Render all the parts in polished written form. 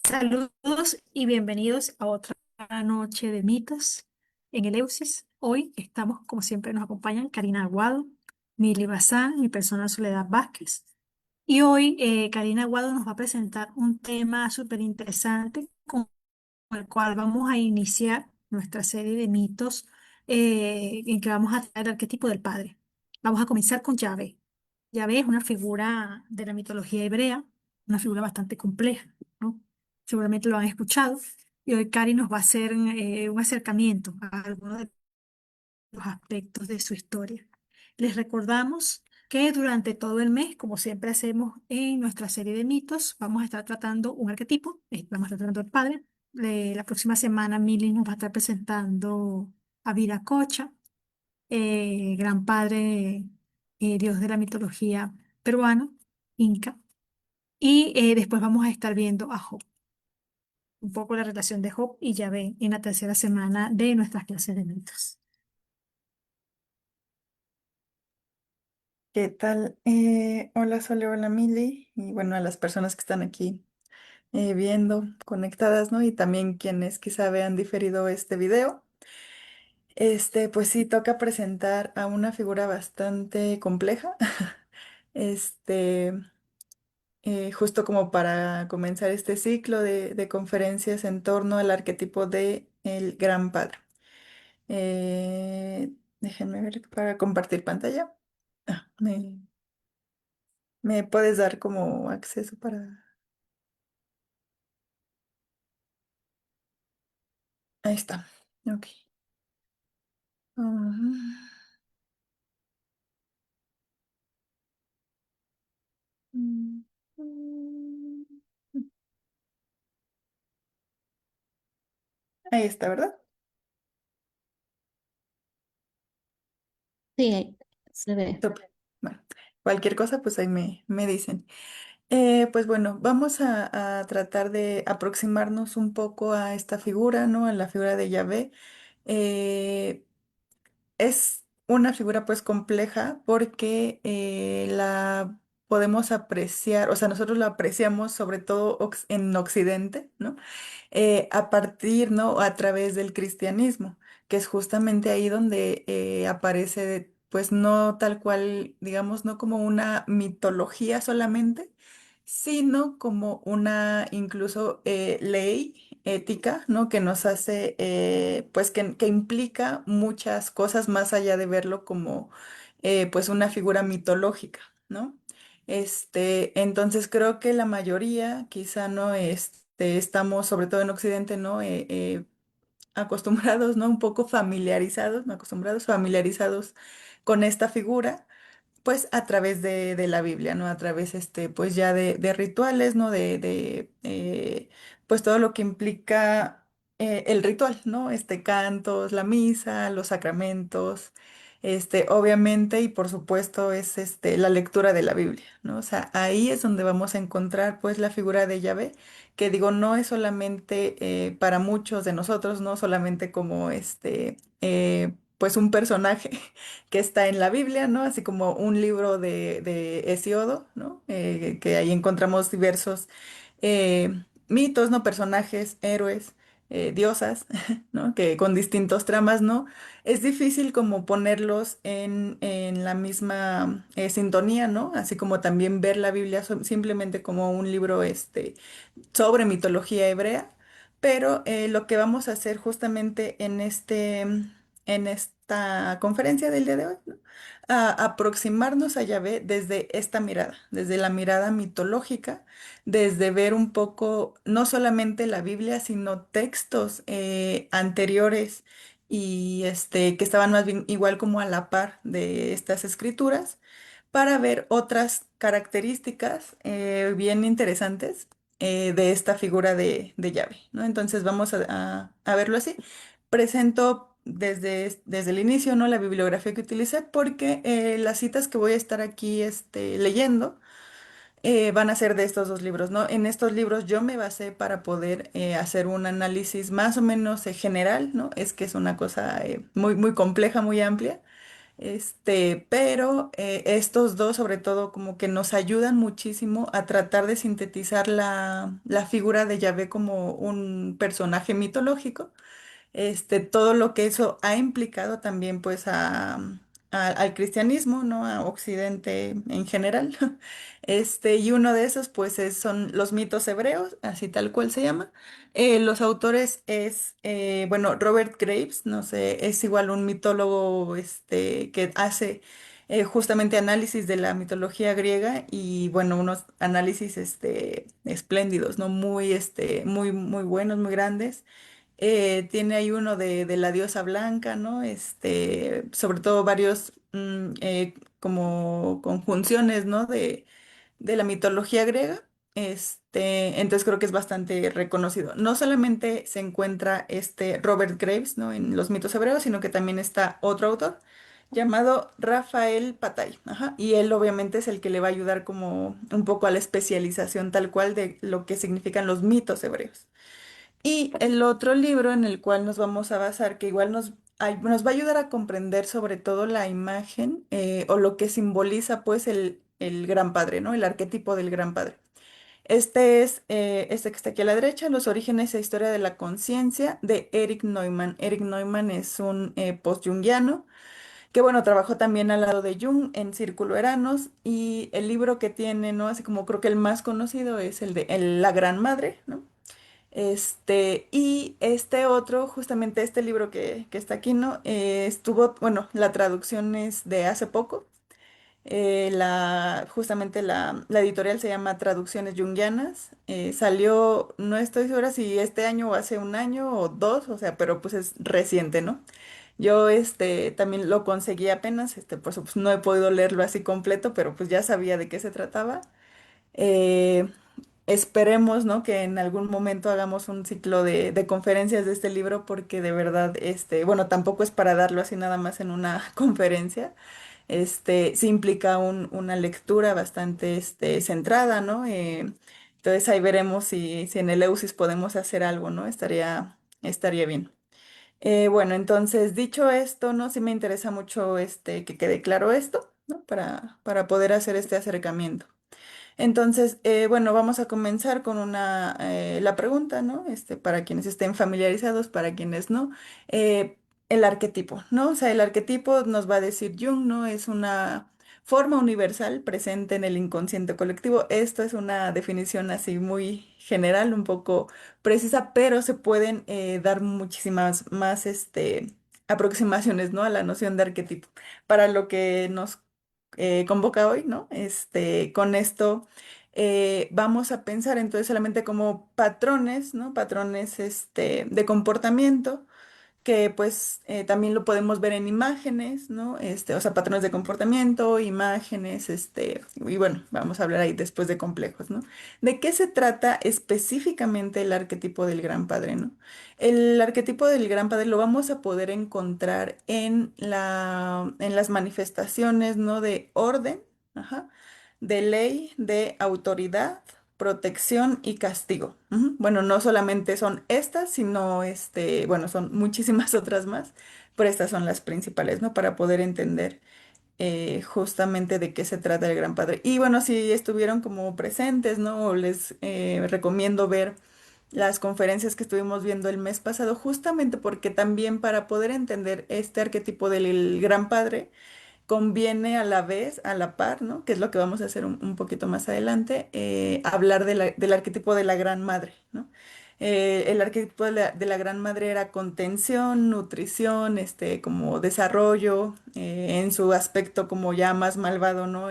Saludos y bienvenidos a otra noche de mitos en el Eusis. Hoy estamos, como siempre, nos acompañan Karina Aguado, Mili Bazán, mi persona Soledad Vázquez. Y hoy Karina Aguado nos va a presentar un tema súper interesante con el cual vamos a iniciar nuestra serie de mitos en que vamos a traer el arquetipo del padre. Vamos a comenzar con Yahvé. Yahvé es una figura de la mitología hebrea, una figura bastante compleja, ¿no? Seguramente lo han escuchado. Y hoy Cari nos va a hacer un acercamiento a algunos de los aspectos de su historia. Les recordamos que durante todo el mes, como siempre hacemos en nuestra serie de mitos, vamos a estar tratando un arquetipo, vamos a estar tratando el padre. La próxima semana Mili nos va a estar presentando a Viracocha, gran padre, dios de la mitología peruana, inca. Y después vamos a estar viendo a Job, un poco la relación de Job y Yahvé en la tercera semana de nuestras clases de mitos. ¿Qué tal? Hola Sole, hola Mili, y bueno, a las personas que están aquí viendo, conectadas, ¿no? Y también quienes quizá vean diferido este video. Pues sí, toca presentar a una figura bastante compleja, este, justo como para comenzar este ciclo de conferencias en torno al arquetipo de el Gran Padre. Déjenme ver para compartir pantalla. Ah, ¿me puedes dar como acceso para...? Ahí está. Ok. Ah, mm, mm, Ahí está, ¿verdad? Sí, se ve. Súper. Bueno, cualquier cosa, pues ahí me dicen. Pues bueno, vamos a tratar de aproximarnos un poco a esta figura, ¿no? A la figura de Yahvé. Eh, Es una figura pues compleja porque la podemos apreciar, o sea, nosotros la apreciamos sobre todo en Occidente, ¿no? A partir, ¿no? A través del cristianismo, que es justamente ahí donde aparece, pues no tal cual, digamos, no como una mitología solamente, sino como una incluso ley ética, ¿no? Que nos hace, pues que implica muchas cosas más allá de verlo como, pues una figura mitológica, ¿no? Entonces creo que la mayoría, quizá no, estamos, sobre todo en Occidente, ¿no? Acostumbrados, ¿no? Un poco familiarizados, no acostumbrados, familiarizados con esta figura pues a través de la Biblia, ¿no? A través, pues ya de rituales, ¿no? Pues todo lo que implica el ritual, ¿no? Cantos, la misa, los sacramentos, obviamente y por supuesto es, la lectura de la Biblia, ¿no? O sea, ahí es donde vamos a encontrar, pues, la figura de Yahvé, que digo, no es solamente para muchos de nosotros, no solamente como, pues, un personaje que está en la Biblia, ¿no? Así como un libro de Hesíodo, ¿no? Que ahí encontramos diversos mitos, ¿no? Personajes, héroes, diosas, ¿no? Que con distintos tramas, ¿no? Es difícil como ponerlos en la misma sintonía, ¿no? Así como también ver la Biblia simplemente como un libro, sobre mitología hebrea, pero lo que vamos a hacer justamente en esta conferencia del día de hoy, ¿no? Aproximarnos a Yahvé desde esta mirada, desde la mirada mitológica, desde ver un poco no solamente la Biblia, sino textos anteriores y que estaban más bien igual como a la par de estas escrituras para ver otras características bien interesantes de esta figura de llave, ¿no? Entonces vamos a verlo así. Presento desde el inicio, ¿no? La bibliografía que utilicé porque las citas que voy a estar aquí leyendo van a ser de estos dos libros, ¿no? En estos libros yo me basé para poder hacer un análisis más o menos general, ¿no? Es que es una cosa muy, muy compleja, muy amplia. Pero estos dos sobre todo como que nos ayudan muchísimo a tratar de sintetizar la figura de Yahvé como un personaje mitológico, todo lo que eso ha implicado también pues al cristianismo, ¿no? A Occidente en general. Y uno de esos pues son los mitos hebreos, así tal cual se llama. Los autores bueno, Robert Graves, no sé, es igual un mitólogo que hace justamente análisis de la mitología griega y bueno, unos análisis espléndidos, ¿no? Muy buenos, muy grandes. Tiene ahí uno de la diosa blanca, ¿no? Sobre todo varios como conjunciones, ¿no? De la mitología griega. Entonces creo que es bastante reconocido. No solamente se encuentra este Robert Graves, ¿no? En los mitos hebreos, sino que también está otro autor llamado Rafael Patay. Ajá, y él obviamente es el que le va a ayudar como un poco a la especialización tal cual de lo que significan los mitos hebreos. Y el otro libro en el cual nos vamos a basar, que igual nos va a ayudar a comprender sobre todo la imagen o lo que simboliza pues el Gran Padre, ¿no? El arquetipo del Gran Padre. Este que está aquí a la derecha, Los orígenes e historia de la conciencia, de Eric Neumann. Eric Neumann es un post-jungiano que, bueno, trabajó también al lado de Jung en Círculo Eranos y el libro que tiene, ¿no? Así como creo que el más conocido es el de La Gran Madre, ¿no? Y este otro, justamente este libro que está aquí, ¿no? Bueno, la traducción es de hace poco. Justamente la editorial se llama Traducciones Jungianas. Salió, no estoy segura si este año o hace un año o dos, o sea, pero pues es reciente, ¿no? Yo también lo conseguí apenas, por supuesto no he podido leerlo así completo, pero pues ya sabía de qué se trataba. Eh, Esperemos, ¿no? Que en algún momento hagamos un ciclo de conferencias de este libro, porque de verdad, bueno, tampoco es para darlo así nada más en una conferencia. Sí implica una lectura bastante, centrada, ¿no? Entonces ahí veremos si en el EUSIS podemos hacer algo, ¿no? Estaría bien. Bueno, entonces, dicho esto, ¿no? Sí me interesa mucho, que quede claro esto, ¿no? Para poder hacer este acercamiento. Entonces, bueno, vamos a comenzar con la pregunta, ¿no? Para quienes estén familiarizados, para quienes no. Eh, el arquetipo, ¿no? O sea, el arquetipo nos va a decir Jung, ¿no? Es una forma universal presente en el inconsciente colectivo. Esto es una definición así muy general, un poco precisa, pero se pueden dar muchísimas más, aproximaciones, ¿no? A la noción de arquetipo. Para lo que nos convoca hoy, ¿no? Con esto vamos a pensar entonces solamente como patrones, ¿no? Patrones de comportamiento que pues también lo podemos ver en imágenes, ¿no? O sea, patrones de comportamiento, imágenes, y bueno, vamos a hablar ahí después de complejos, ¿no? ¿De qué se trata específicamente el arquetipo del Gran Padre, ¿no? El arquetipo del Gran Padre lo vamos a poder encontrar en las manifestaciones, ¿no? De orden, ajá, de ley, de autoridad, protección y castigo. Ujú. Bueno, no solamente son estas, sino bueno, son muchísimas otras más, pero estas son las principales, ¿no? Para poder entender justamente de qué se trata el Gran Padre. Y bueno, si estuvieron como presentes, ¿no? Les recomiendo ver las conferencias que estuvimos viendo el mes pasado, justamente porque también para poder entender este arquetipo del Gran Padre, conviene a la vez, a la par, ¿no? Que es lo que vamos a hacer un poquito más adelante, hablar del arquetipo de la Gran Madre, ¿no? El arquetipo de la Gran Madre era contención, nutrición, como desarrollo, en su aspecto como ya más malvado, ¿no?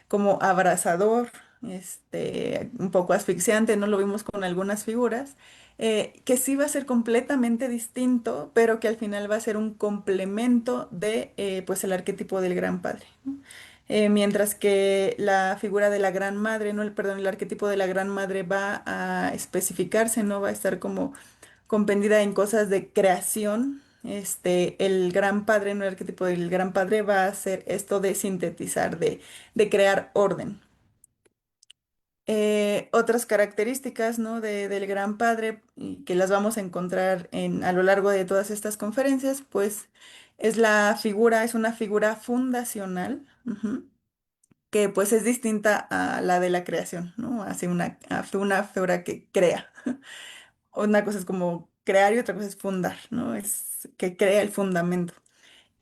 Como abrazador, un poco asfixiante, ¿no? Lo vimos con algunas figuras que sí va a ser completamente distinto, pero que al final va a ser un complemento de pues el arquetipo del Gran Padre, ¿no? Mientras que la figura de la Gran Madre, no, perdón, el arquetipo de la Gran Madre va a especificarse, no va a estar como comprendida en cosas de creación. El Gran Padre, no, el arquetipo del Gran Padre va a hacer esto de sintetizar, de crear orden. Otras características, ¿no? Del Gran Padre y que las vamos a encontrar a lo largo de todas estas conferencias, pues es una figura fundacional, ujú, que pues es distinta a la de la creación, ¿no? Así una figura que crea. Una cosa es como crear y otra cosa es fundar, ¿no? Es que crea el fundamento.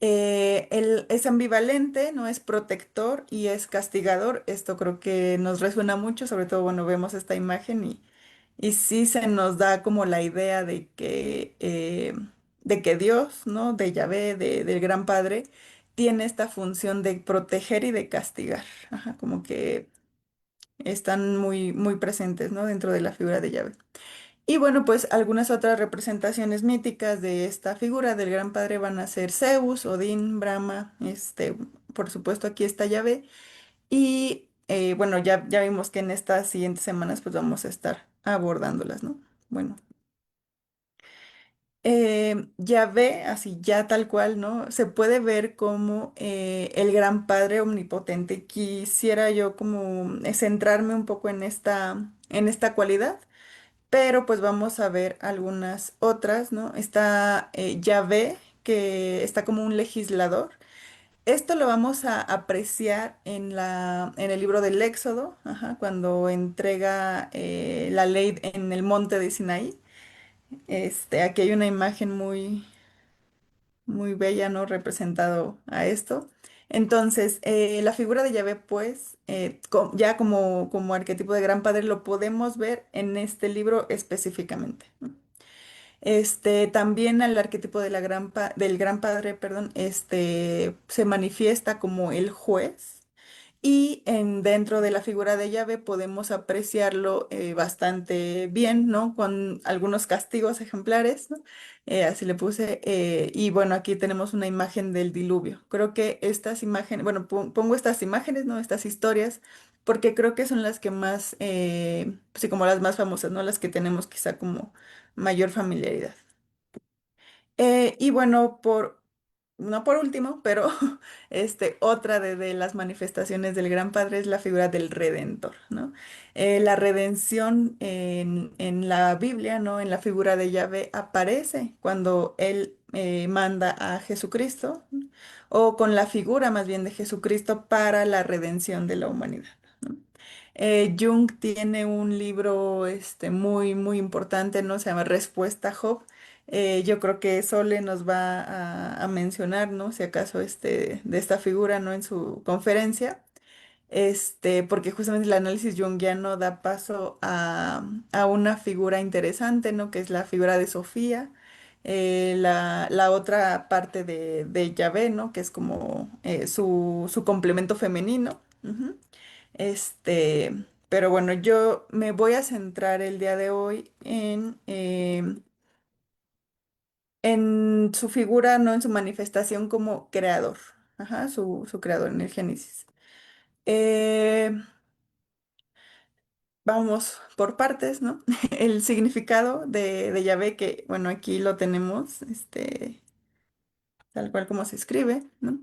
Él es ambivalente, no es protector y es castigador. Esto creo que nos resuena mucho, sobre todo cuando vemos esta imagen y sí se nos da como la idea de que Dios, ¿no? De Yahvé, del Gran Padre, tiene esta función de proteger y de castigar. Ajá, como que están muy, muy presentes, ¿no? Dentro de la figura de Yahvé. Y bueno, pues algunas otras representaciones míticas de esta figura del Gran Padre van a ser Zeus, Odín, Brahma, por supuesto aquí está Yahvé. Y bueno, ya vimos que en estas siguientes semanas pues vamos a estar abordándolas, ¿no? Bueno, Yahvé, así ya tal cual, ¿no? Se puede ver como el Gran Padre omnipotente. Quisiera yo como centrarme un poco en esta cualidad. Pero pues vamos a ver algunas otras, ¿no? Está Yahvé, que está como un legislador. Esto lo vamos a apreciar en el libro del Éxodo, ajá, cuando entrega la ley en el monte de Sinaí. Aquí hay una imagen muy, muy bella, ¿no? Representado a esto. Entonces, la figura de Yahvé, pues, ya como arquetipo de Gran Padre, lo podemos ver en este libro específicamente. También el arquetipo de del Gran Padre, perdón, se manifiesta como el juez y dentro de la figura de llave podemos apreciarlo bastante bien, ¿no? Con algunos castigos ejemplares, ¿no? Así le puse. Y bueno, aquí tenemos una imagen del diluvio. Creo que estas imágenes, bueno, pongo estas imágenes, ¿no? Estas historias, porque creo que son las que más, pues sí, como las más famosas, ¿no? Las que tenemos quizá como mayor familiaridad. Y bueno, no por último, pero otra de las manifestaciones del Gran Padre es la figura del Redentor, ¿no? La redención en la Biblia, ¿no? En la figura de Yahvé aparece cuando Él manda a Jesucristo, ¿no? O con la figura más bien de Jesucristo para la redención de la humanidad, ¿no? Jung tiene un libro muy, muy importante, ¿no? Se llama Respuesta a Job. Yo creo que Sole nos va a mencionar, ¿no? Si acaso de esta figura, ¿no? En su conferencia, porque justamente el análisis junguiano da paso a una figura interesante, ¿no? Que es la figura de Sofía, la otra parte de Yahvé, ¿no? Que es como su complemento femenino. Ujú. Este, pero bueno, yo me voy a centrar el día de hoy en su figura, no en su manifestación como creador. Ajá, su creador en el Génesis. Eh, Vamos por partes, ¿no? El significado de Yahvé, que bueno, aquí lo tenemos, tal cual como se escribe, ¿no?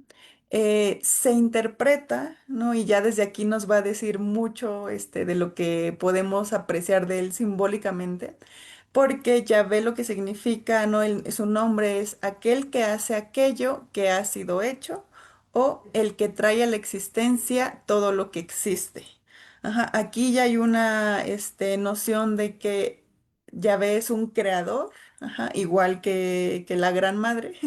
Se interpreta, ¿no? Y ya desde aquí nos va a decir mucho, de lo que podemos apreciar de él simbólicamente, porque Yahvé lo que significa, ¿no? Su nombre es aquel que hace aquello que ha sido hecho o el que trae a la existencia todo lo que existe. Ajá, aquí ya hay una, noción de que Yahvé es un creador, ajá, igual que la Gran Madre.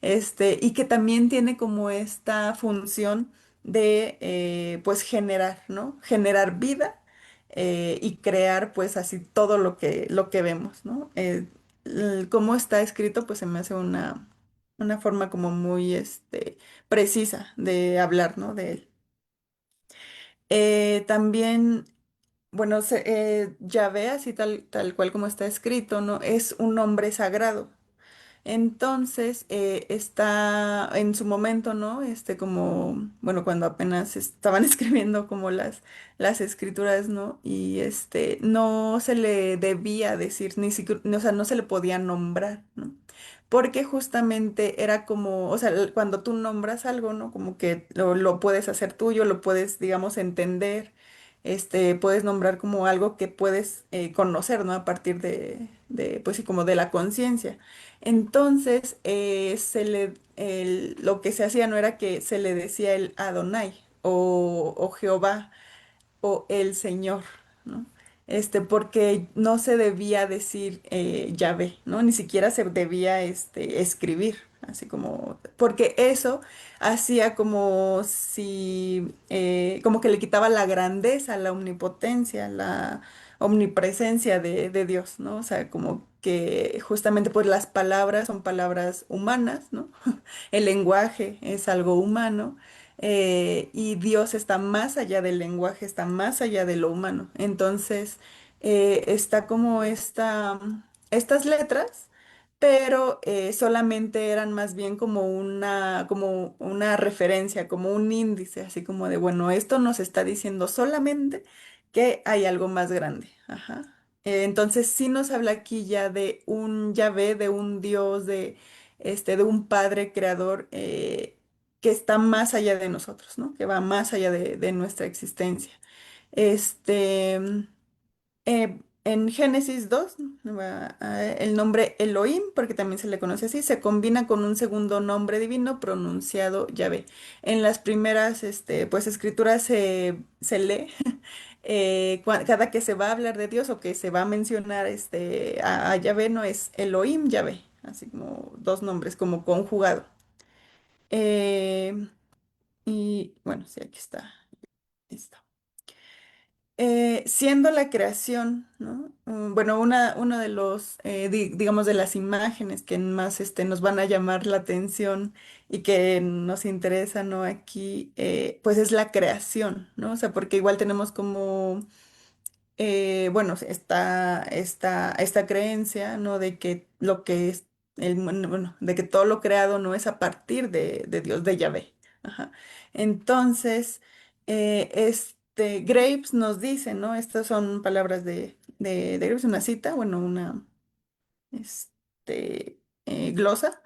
Y que también tiene como esta función de, pues, generar, ¿no? Generar vida y crear, pues, así todo lo que vemos, ¿no? Cómo está escrito, pues, se me hace una forma como muy, precisa de hablar, ¿no? De él. También, bueno, Yahvé, así tal cual como está escrito, ¿no? Es un nombre sagrado. Entonces, está en su momento, ¿no? Como, bueno, cuando apenas estaban escribiendo como las escrituras, ¿no? Y no se le debía decir, ni siquiera, o sea, no se le podía nombrar, ¿no? Porque justamente era como, o sea, cuando tú nombras algo, ¿no? Como que lo puedes hacer tuyo, lo puedes, digamos, entender. puedes nombrar como algo que puedes conocer, ¿no? A partir pues sí, como de la conciencia. Entonces, lo que se hacía no era que se le decía el Adonai o Jehová o el Señor, ¿no? Porque no se debía decir Yahvé, ¿no? Ni siquiera se debía escribir, así como, porque eso hacía como si, como que le quitaba la grandeza, la omnipotencia, la omnipresencia de Dios, ¿no? O sea, como que justamente pues las palabras son palabras humanas, ¿no? El lenguaje es algo humano y Dios está más allá del lenguaje, está más allá de lo humano. Entonces, está como estas letras, pero solamente eran más bien como una referencia, como un índice, así como de, bueno, esto nos está diciendo solamente que hay algo más grande. Ajá. Entonces, sí nos habla aquí ya de un Yahvé, de un Dios, de un Padre creador. Que está más allá de nosotros, ¿no? Que va más allá de nuestra existencia. Este, en Génesis 2, el nombre Elohim, porque también se le conoce así, se combina con un segundo nombre divino pronunciado Yahvé. En las primeras, pues, escrituras se lee cada que se va a hablar de Dios o que se va a mencionar a Yahvé, no es Elohim Yahvé, así como dos nombres, como conjugado. Eh, y bueno, sí, aquí está. Listo. Siendo la creación, ¿no? Bueno, uno de los, digamos, de las imágenes que más nos van a llamar la atención y que nos interesa, ¿no? Aquí, pues es la creación, ¿no? O sea, porque igual tenemos como bueno, está esta creencia, ¿no? De que lo que es bueno, de que todo lo creado no es a partir de Dios, de Yahvé. Ajá. Entonces, Graves nos dice, ¿no? Estas son palabras de Graves, una cita, bueno, una glosa,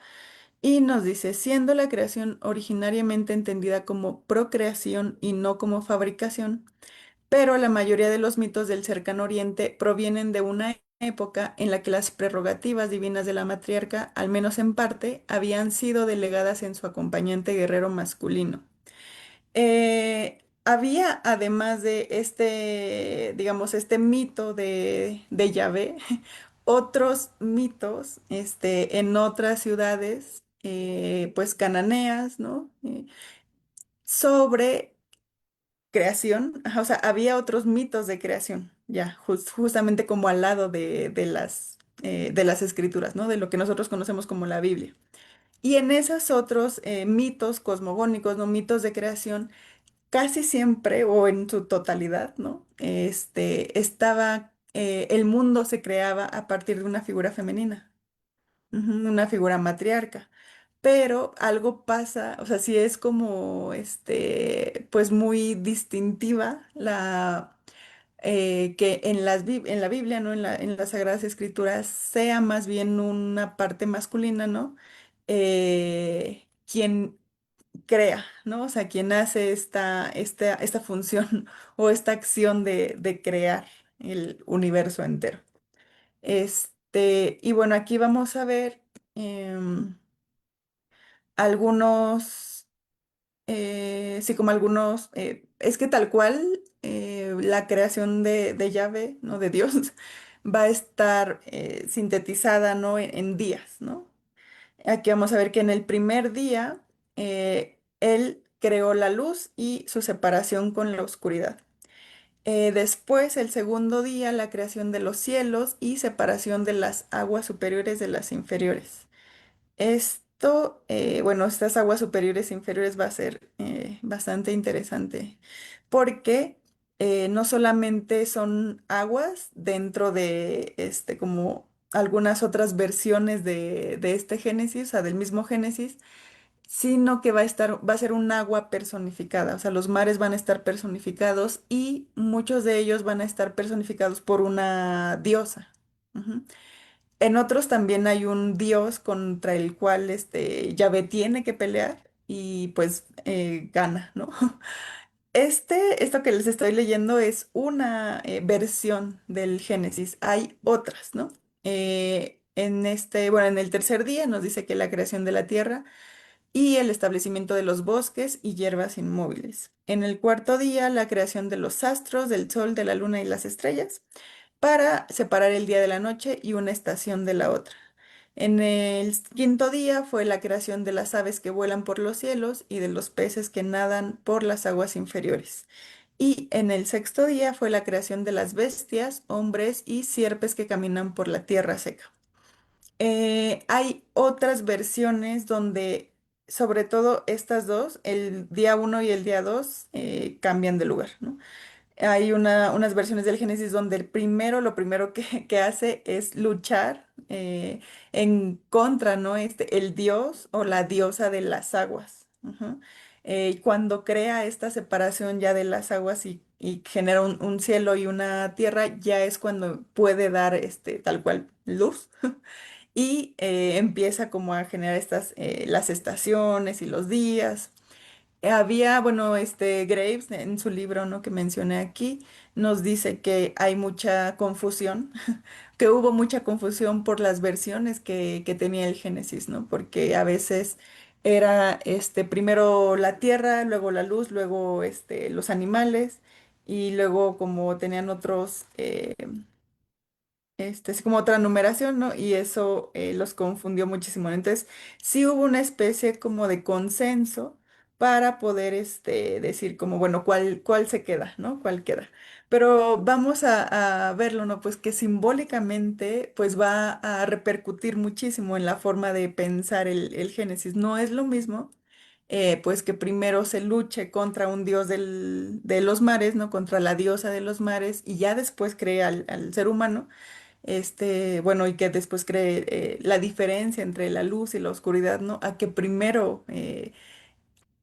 y nos dice, siendo la creación originariamente entendida como procreación y no como fabricación, pero la mayoría de los mitos del cercano oriente provienen de una época en la que las prerrogativas divinas de la matriarca, al menos en parte, habían sido delegadas en su acompañante guerrero masculino. Había, además de digamos, este mito de Yahvé, otros mitos en otras ciudades, pues cananeas, ¿no? Sobre creación, ajá, o sea, había otros mitos de creación, ya, justamente como al lado de las escrituras, ¿no? De lo que nosotros conocemos como la Biblia. Y en esos otros mitos cosmogónicos, ¿no? Mitos de creación, casi siempre o en su totalidad, ¿no? El mundo se creaba a partir de una figura femenina, ujú, una figura matriarca. Pero algo pasa, o sea, sí es como, pues muy distintiva que en la Biblia, ¿no? En las Sagradas Escrituras sea más bien una parte masculina, ¿no? Quien crea, ¿no? O sea, quien hace esta función o esta acción de crear el universo entero. Y bueno, aquí vamos a ver algunos sí, como algunos, es que tal cual la creación de Yahvé, ¿no? De Dios, va a estar sintetizada, ¿no? En días, ¿no? Aquí vamos a ver que en el primer día Él creó la luz y su separación con la oscuridad. Después, el segundo día, la creación de los cielos y separación de las aguas superiores de las inferiores. Bueno, estas aguas superiores e inferiores va a ser bastante interesante porque no solamente son aguas dentro de como algunas otras versiones de este Génesis, o sea, del mismo Génesis, sino que va a ser un agua personificada, o sea, los mares van a estar personificados y muchos de ellos van a estar personificados por una diosa. Ujú. En otros también hay un dios contra el cual Yahvé tiene que pelear y pues gana, ¿no? Esto que les estoy leyendo es una versión del Génesis. Hay otras, ¿no? Bueno, en el tercer día nos dice que la creación de la tierra y el establecimiento de los bosques y hierbas inmóviles. En el cuarto día, la creación de los astros, del sol, de la luna y las estrellas, para separar el día de la noche y una estación de la otra. En el quinto día fue la creación de las aves que vuelan por los cielos y de los peces que nadan por las aguas inferiores. Y en el sexto día fue la creación de las bestias, hombres y sierpes que caminan por la tierra seca. Hay otras versiones donde, sobre todo estas dos, el día uno y el día 2, cambian de lugar, ¿no? Hay unas versiones del Génesis donde lo primero que hace es luchar en contra, ¿no? El dios o la diosa de las aguas. Ujú. Y cuando crea esta separación ya de las aguas y genera un cielo y una tierra, ya es cuando puede dar tal cual luz y empieza como a generar las estaciones y los días. Había, bueno, Graves en su libro, ¿no? Que mencioné aquí, nos dice que hay mucha confusión, que hubo mucha confusión por las versiones que tenía el Génesis, ¿no? Porque a veces era primero la tierra, luego la luz, luego los animales, y luego como tenían otros, es como otra numeración, ¿no? Y eso los confundió muchísimo. Entonces, sí hubo una especie como de consenso para poder decir como, bueno, cuál se queda, ¿no? ¿Cuál queda? Pero vamos a verlo, ¿no? Pues que simbólicamente, pues va a repercutir muchísimo en la forma de pensar el Génesis. No es lo mismo, pues que primero se luche contra un dios de los mares, ¿no? Contra la diosa de los mares y ya después crea al ser humano bueno, y que después cree la diferencia entre la luz y la oscuridad, ¿no? A que primero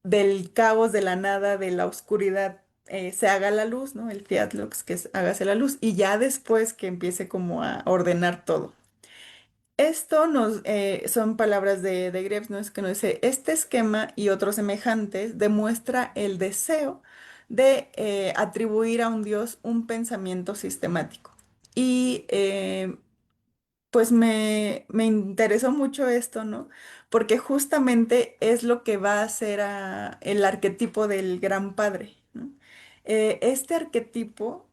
del caos, de la nada, de la oscuridad, se haga la luz, ¿no? El fiat lux, que es hágase la luz, y ya después que empiece como a ordenar todo. Esto son palabras de Graves, ¿no? Es que nos dice, este esquema y otros semejantes demuestra el deseo de atribuir a un Dios un pensamiento sistemático. Y pues me interesó mucho esto, ¿no? Porque justamente es lo que va a ser el arquetipo del gran padre, ¿no? Este arquetipo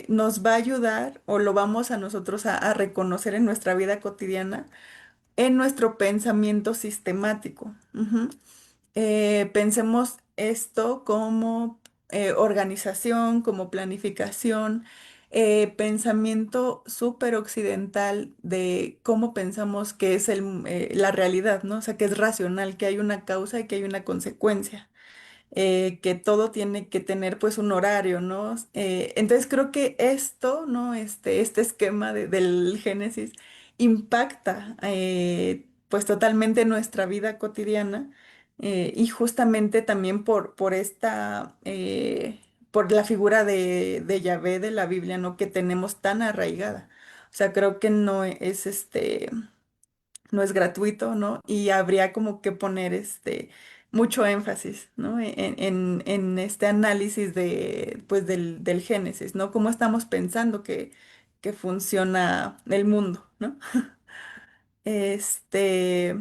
nos va a ayudar o lo vamos a nosotros a reconocer en nuestra vida cotidiana, en nuestro pensamiento sistemático. Ujú. Pensemos esto como organización, como planificación, pensamiento súper occidental de cómo pensamos que es la realidad, ¿no? O sea, que es racional, que hay una causa y que hay una consecuencia, que todo tiene que tener pues un horario, ¿no? Entonces creo que esto, ¿no? Este esquema del Génesis impacta pues totalmente nuestra vida cotidiana, y justamente también por la figura de Yahvé de la Biblia, ¿no? Que tenemos tan arraigada. O sea, creo que no es gratuito, ¿no? Y habría como que poner mucho énfasis, ¿no? En este análisis pues del Génesis, ¿no? Cómo estamos pensando que funciona el mundo, ¿no? Este,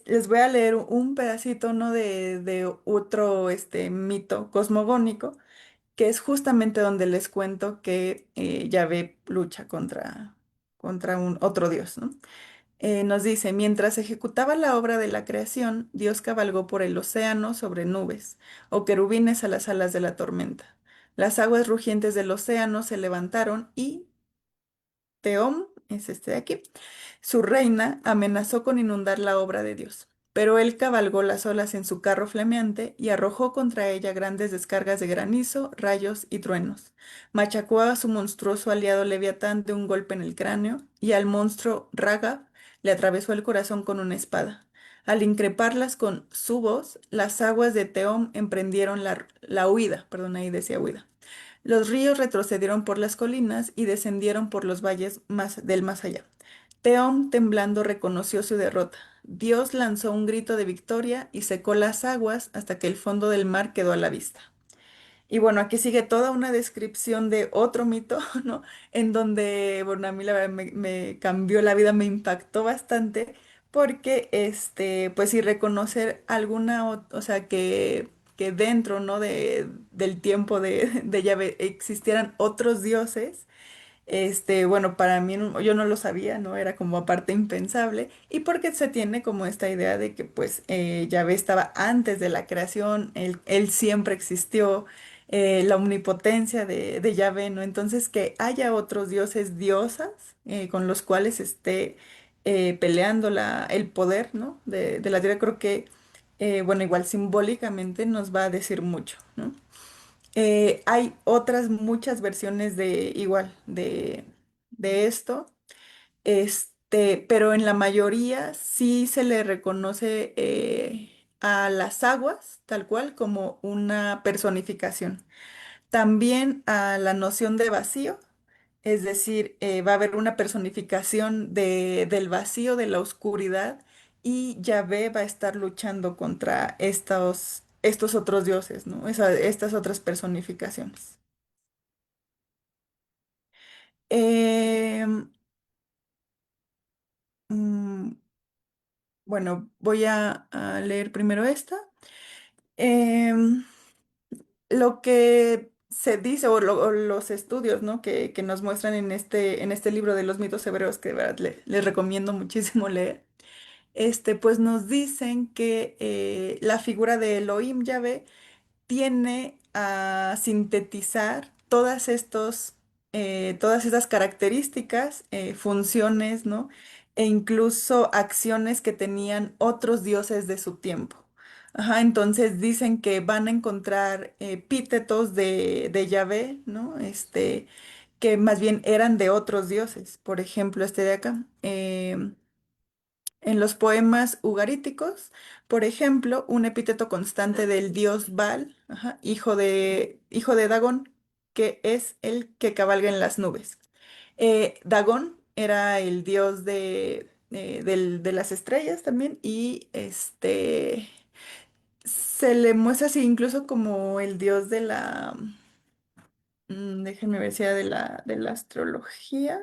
les voy a leer un pedacito, ¿no? De otro, mito cosmogónico, que es justamente donde les cuento que Yahvé lucha contra otro dios, ¿no? Nos dice, mientras ejecutaba la obra de la creación, Dios cabalgó por el océano sobre nubes, o querubines a las alas de la tormenta. Las aguas rugientes del océano se levantaron y Teom, es este de aquí, su reina, amenazó con inundar la obra de Dios. Pero él cabalgó las olas en su carro flameante y arrojó contra ella grandes descargas de granizo, rayos y truenos. Machacó a su monstruoso aliado Leviatán de un golpe en el cráneo y al monstruo Raga le atravesó el corazón con una espada. Al increparlas con su voz, las aguas de Teom emprendieron la huida, perdón, ahí decía huida. Los ríos retrocedieron por las colinas y descendieron por los valles del más allá. Teón, temblando, reconoció su derrota. Dios lanzó un grito de victoria y secó las aguas hasta que el fondo del mar quedó a la vista. Y bueno, aquí sigue toda una descripción de otro mito, ¿no? En donde, bueno, a mí la verdad me cambió la vida, me impactó bastante, porque, pues sí, reconocer alguna, o sea, que dentro, ¿no? Del tiempo de Yahvé existieran otros dioses. Bueno, para mí yo no lo sabía, ¿no? Era como aparte impensable. Y porque se tiene como esta idea de que pues Yahvé estaba antes de la creación, él siempre existió, la omnipotencia de Yahvé, ¿no? Entonces que haya otros dioses, diosas, con los cuales esté peleando el poder, ¿no? De la tierra, creo que, bueno, igual simbólicamente nos va a decir mucho, ¿no? Hay otras muchas versiones de igual de esto, pero en la mayoría sí se le reconoce a las aguas, tal cual, como una personificación. También a la noción de vacío, es decir, va a haber una personificación del vacío, de la oscuridad, y Yahvé va a estar luchando contra estos otros dioses, ¿no? Estas otras personificaciones. Em, mm, bueno, voy a leer primero esta. Em, lo que se dice, o los estudios, ¿no? que nos muestran en este libro de los mitos hebreos, que de verdad les recomiendo muchísimo leer, pues nos dicen que la figura de Elohim Yahvé tiene a sintetizar todas estas características, funciones, ¿no? E incluso acciones que tenían otros dioses de su tiempo. Ajá, entonces dicen que van a encontrar epítetos de Yahvé, ¿no? Que más bien eran de otros dioses. Por ejemplo, este de acá. En los poemas ugaríticos, por ejemplo, un epíteto constante del dios Baal, ajá, hijo de Dagón, que es el que cabalga en las nubes. Dagón era el dios de las estrellas también, y se le muestra así incluso como el dios de déjenme ver si era de la astrología.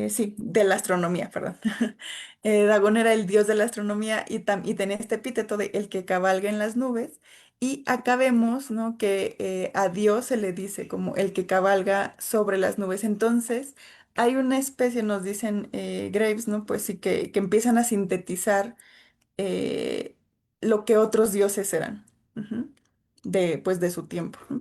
Sí, de la astronomía, perdón. Dagón era el dios de la astronomía y tenía este epíteto de el que cabalga en las nubes. Y acá vemos, ¿no? que a Dios se le dice como el que cabalga sobre las nubes. Entonces, hay una especie, nos dicen Graves, ¿no? Pues sí, que empiezan a sintetizar eh, lo que otros dioses eran, ujú, pues, de su tiempo. ¿No?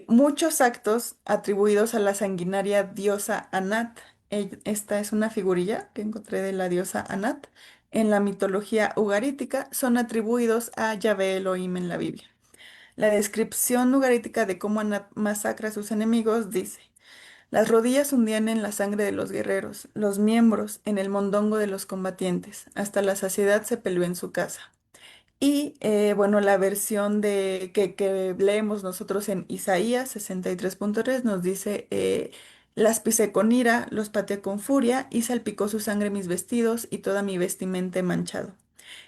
Muchos actos atribuidos a la sanguinaria diosa Anat. Esta es una figurilla que encontré de la diosa Anat. En la mitología ugarítica son atribuidos a Yahvé Elohim en la Biblia. La descripción ugarítica de cómo Anat masacra a sus enemigos dice: las rodillas hundían en la sangre de los guerreros, los miembros en el mondongo de los combatientes. Hasta la saciedad se peleó en su casa. Y bueno, la versión que leemos nosotros en Isaías 63.3 nos dice, las pisé con ira, los pateé con furia y salpicó su sangre mis vestidos y toda mi vestimenta he manchado.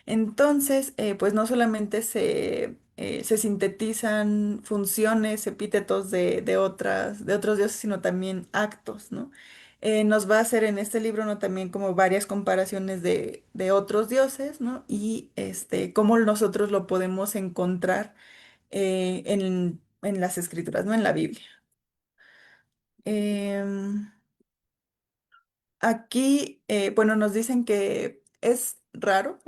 Entonces, pues no solamente se sintetizan funciones, epítetos de otros dioses, sino también actos, ¿no? Nos va a hacer en este libro, ¿no? También como varias comparaciones de otros dioses, ¿no? Y cómo nosotros lo podemos encontrar en las escrituras, ¿no? En la Biblia. Em, Aquí, bueno, nos dicen que es raro,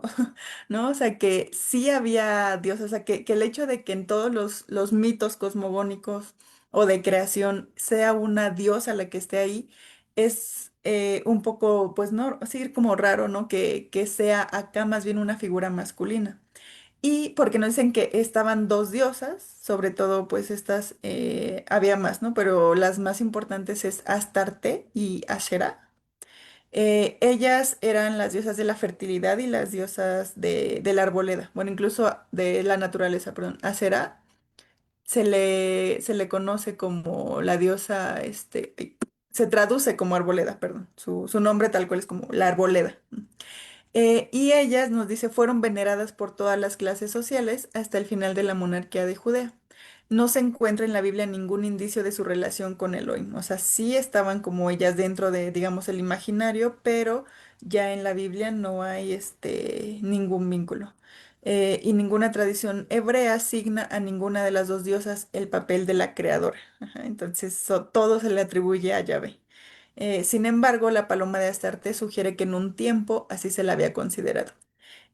¿no? O sea, que sí había dioses, o sea, que el hecho de que en todos los mitos cosmogónicos o de creación sea una diosa la que esté ahí, es un poco, pues, no, sí, como raro, ¿no? Que sea acá más bien una figura masculina. Y porque nos dicen que estaban dos diosas, sobre todo, pues estas, había más, ¿no? Pero las más importantes es Astarte y Asherah. Ellas eran las diosas de la fertilidad y las diosas de la arboleda, bueno, incluso de la naturaleza, perdón. A se le conoce como la diosa, ay, se traduce como arboleda, perdón. Su nombre tal cual es como la arboleda. Y ellas, nos dice, fueron veneradas por todas las clases sociales hasta el final de la monarquía de Judea. No se encuentra en la Biblia ningún indicio de su relación con Elohim. O sea, sí estaban como ellas dentro de, digamos, el imaginario, pero ya en la Biblia no hay ningún vínculo. Y ninguna tradición hebrea asigna a ninguna de las dos diosas el papel de la creadora. Ajá, entonces, todo se le atribuye a Yahvé. Sin embargo, la paloma de Astarte sugiere que en un tiempo así se la había considerado.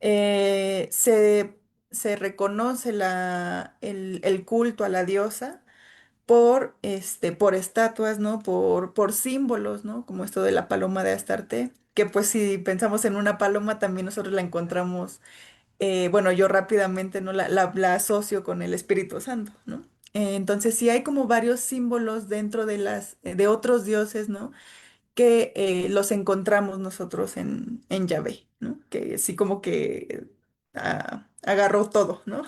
Eh, se, Se reconoce el culto a la diosa por estatuas, ¿no? Por símbolos, ¿no? Como esto de la paloma de Astarte, que pues si pensamos en una paloma, también nosotros la encontramos, bueno, yo rápidamente, ¿no? La asocio con el Espíritu Santo, ¿no? Entonces sí hay como varios símbolos dentro de otros dioses, ¿no? Que los encontramos nosotros en Yahvé, ¿no? Que sí como que agarró todo, ¿no?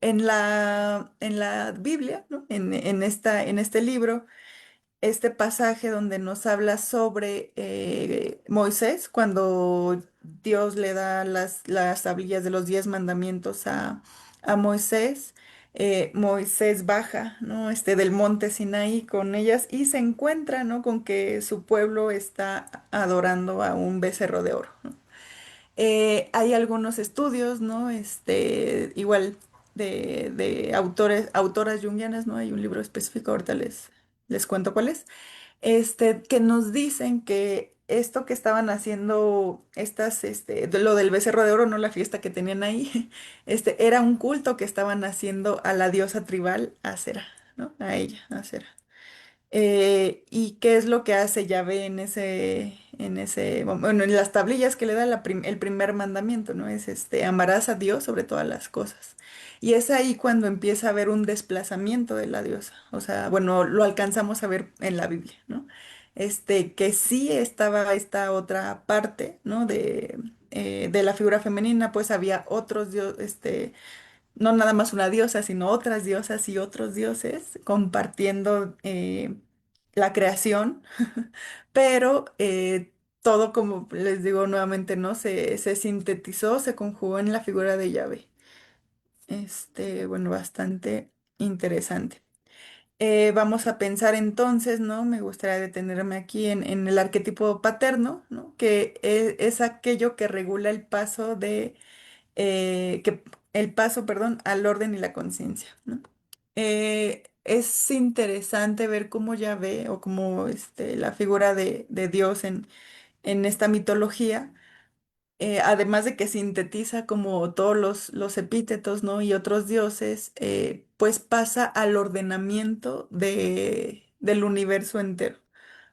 En la Biblia, ¿no? En este libro, este pasaje donde nos habla sobre Moisés, cuando Dios le da las tablillas de los 10 mandamientos a Moisés. Moisés baja, ¿no? Del monte Sinaí con ellas y se encuentra, ¿no? Con que su pueblo está adorando a un becerro de oro, ¿no? Hay algunos estudios, ¿no? Igual de autoras junguianas, ¿no? Hay un libro específico, ahorita les cuento cuál es, que nos dicen que esto que estaban haciendo de lo del becerro de oro, no la fiesta que tenían ahí, era un culto que estaban haciendo a la diosa tribal, Acera, ¿no? A ella, Acera. ¿Y qué es lo que hace Yahvé bueno, en las tablillas que le da el primer mandamiento, ¿no? Es amarás a Dios sobre todas las cosas. Y es ahí cuando empieza a haber un desplazamiento de la diosa. O sea, bueno, lo alcanzamos a ver en la Biblia, ¿no? Que sí estaba esta otra parte, ¿no? De la figura femenina, pues había otros dioses, no nada más una diosa, sino otras diosas y otros dioses compartiendo la creación, pero todo, como les digo nuevamente, ¿no? Se sintetizó, se conjugó en la figura de Yahvé. Bueno, bastante interesante. Vamos a pensar entonces, ¿no? Me gustaría detenerme aquí en el arquetipo paterno, ¿no? Que es aquello que regula el paso perdón, al orden y la conciencia, ¿no? Es interesante ver cómo Yahvé o cómo la figura de Dios en esta mitología, además de que sintetiza como todos los epítetos, ¿no? Y otros dioses, pues pasa al ordenamiento del universo entero.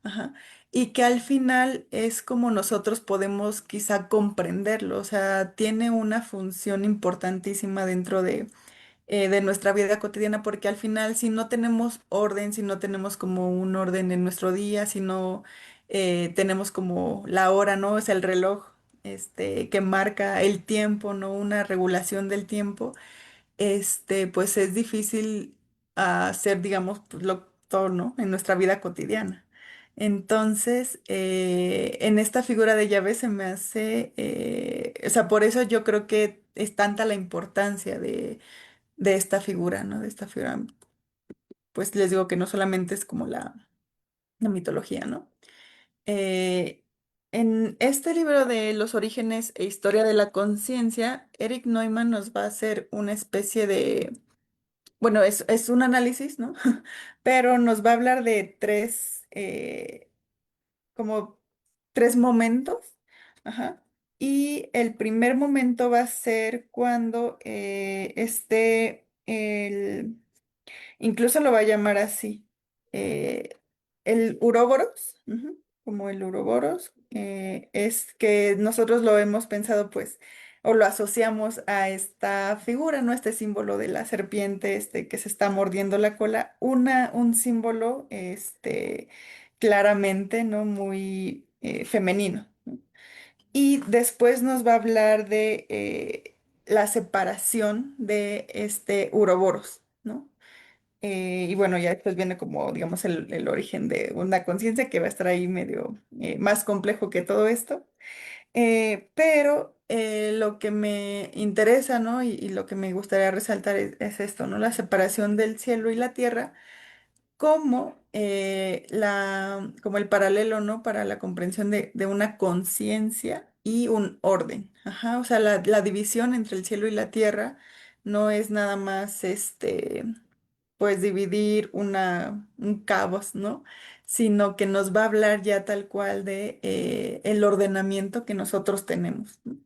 Ajá. Y que al final es como nosotros podemos quizá comprenderlo, o sea, tiene una función importantísima dentro de nuestra vida cotidiana, porque al final si no tenemos orden, si no tenemos como un orden en nuestro día, si no tenemos como la hora, ¿no? Es el reloj que marca el tiempo, ¿no? Una regulación del tiempo, pues es difícil hacer, digamos, pues, todo, ¿no? En nuestra vida cotidiana. Entonces, en esta figura de llave se me hace, o sea, por eso yo creo que es tanta la importancia de esta figura, ¿no? De esta figura, pues les digo que no solamente es como la mitología, ¿no? Eh, en este libro de Los orígenes e historia de la conciencia, Eric Neumann nos va a hacer una especie de, bueno, es un análisis, ¿no? Pero nos va a hablar de como tres momentos. Ajá. Y el primer momento va a ser cuando incluso lo va a llamar así, eh, el uroboros, ujú, como el uroboros, es que nosotros lo hemos pensado pues, o lo asociamos a esta figura, ¿no? Este símbolo de la serpiente, que se está mordiendo la cola, un símbolo, claramente, ¿no? Muy femenino, ¿no? Y después nos va a hablar de la separación de este uroboros, ¿no? Y bueno, ya después viene como, digamos, el origen de una conciencia que va a estar ahí medio más complejo que todo esto. Pero lo que me interesa, ¿no? Y lo que me gustaría resaltar es esto, ¿no? La separación del cielo y la tierra como, como el paralelo, ¿no? Para la comprensión de una conciencia y un orden. Ajá, o sea, la división entre el cielo y la tierra no es nada más pues dividir un cabos, ¿no? Sino que nos va a hablar ya tal cual de el ordenamiento que nosotros tenemos, ¿no?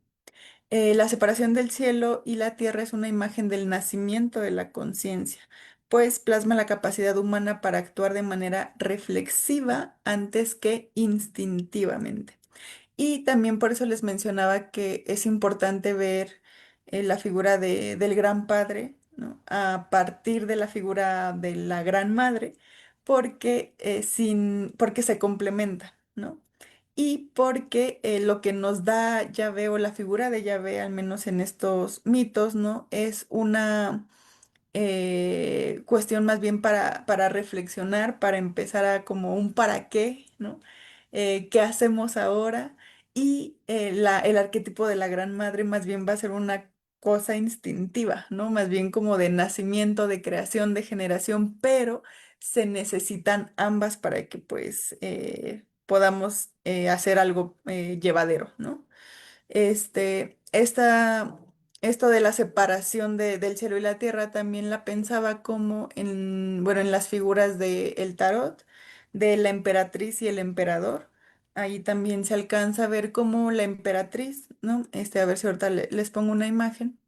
La separación del cielo y la tierra es una imagen del nacimiento de la conciencia, pues plasma la capacidad humana para actuar de manera reflexiva antes que instintivamente. Y también por eso les mencionaba que es importante ver la figura del Gran Padre, ¿no? A partir de la figura de la Gran Madre, porque, porque se complementa, ¿no? Y porque lo que nos da Yahvé o la figura de Yahvé, al menos en estos mitos, ¿no? Es una cuestión más bien para reflexionar, para empezar a como un para qué, ¿no? ¿Qué hacemos ahora? Y el arquetipo de la gran madre más bien va a ser una cosa instintiva, ¿no? Más bien como de nacimiento, de creación, de generación, pero se necesitan ambas para que pues podamos hacer algo llevadero, ¿no? Esto de la separación del cielo y la tierra también la pensaba como bueno, en las figuras del tarot, de la emperatriz y el emperador. Ahí también se alcanza a ver como la emperatriz, ¿no? A ver si ahorita les pongo una imagen.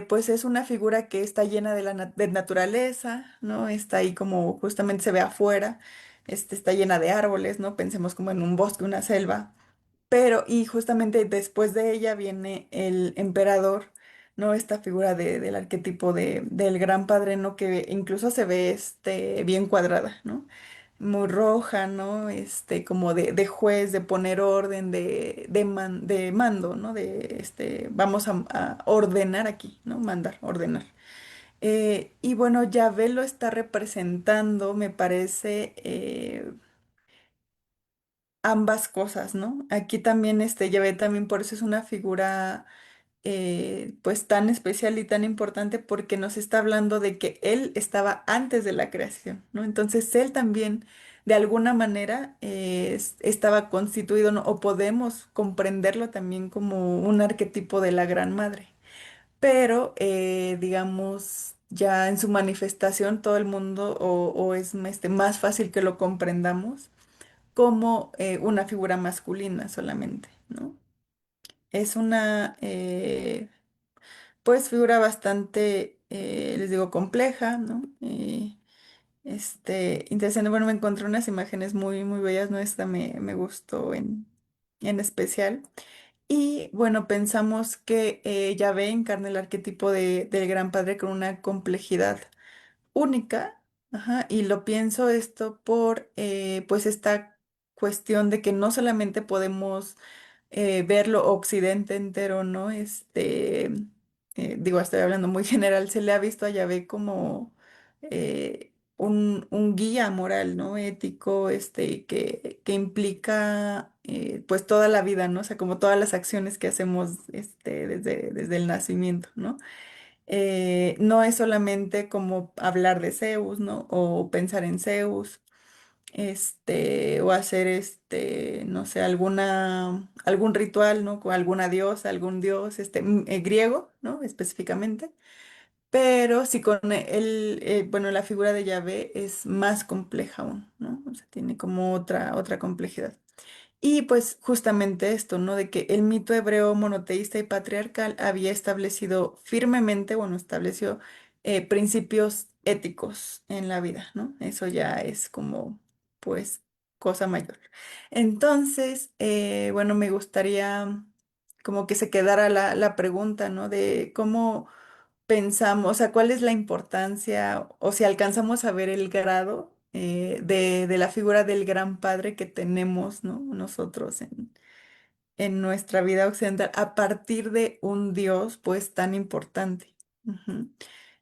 Pues es una figura que está llena de naturaleza, ¿no? Está ahí como justamente se ve afuera, está llena de árboles, ¿no? Pensemos como en un bosque, una selva. Pero, y justamente después de ella viene el emperador, ¿no? Esta figura del arquetipo del gran padre, ¿no? Que incluso se ve bien cuadrada, ¿no? Muy roja, ¿no? Como de juez, de poner orden, de mando, ¿no? Vamos a ordenar aquí, ¿no? Mandar, ordenar. Y bueno, Yahvé lo está representando, me parece, ambas cosas, ¿no? Aquí también Yahvé también por eso es una figura pues tan especial y tan importante porque nos está hablando de que él estaba antes de la creación, ¿no? Entonces él también de alguna manera estaba constituido, ¿no? O podemos comprenderlo también como un arquetipo de la Gran Madre, pero digamos ya en su manifestación todo el mundo o es más fácil que lo comprendamos como una figura masculina solamente, ¿no? Es una, pues, figura bastante, les digo, compleja, ¿no? Interesante. Bueno, me encontré unas imágenes muy, muy bellas, ¿no? Esta me gustó en especial. Y bueno, pensamos que Yahvé encarna el arquetipo del Gran Padre con una complejidad única, ajá, y lo pienso esto por pues esta cuestión de que no solamente podemos verlo Occidente entero, ¿no? Digo, estoy hablando muy general, se le ha visto a Yahvé como un guía moral, ¿no? Ético, que implica pues toda la vida, ¿no? O sea, como todas las acciones que hacemos desde el nacimiento, ¿no? No es solamente como hablar de Zeus, ¿no? O pensar en Zeus, o hacer no sé, algún ritual, ¿no? Con alguna diosa, algún dios, griego, ¿no? Específicamente. Pero sí con bueno, la figura de Yahvé es más compleja aún, ¿no? O sea, tiene como otra complejidad. Y pues justamente esto, ¿no? De que el mito hebreo monoteísta y patriarcal había establecido firmemente, bueno, estableció principios éticos en la vida, ¿no? Eso ya es como, pues, cosa mayor. Entonces, bueno, me gustaría como que se quedara la pregunta, ¿no? De cómo pensamos, o sea, cuál es la importancia o si alcanzamos a ver el grado de la figura del gran padre que tenemos, ¿no? Nosotros en nuestra vida occidental a partir de un Dios pues tan importante. Ujú.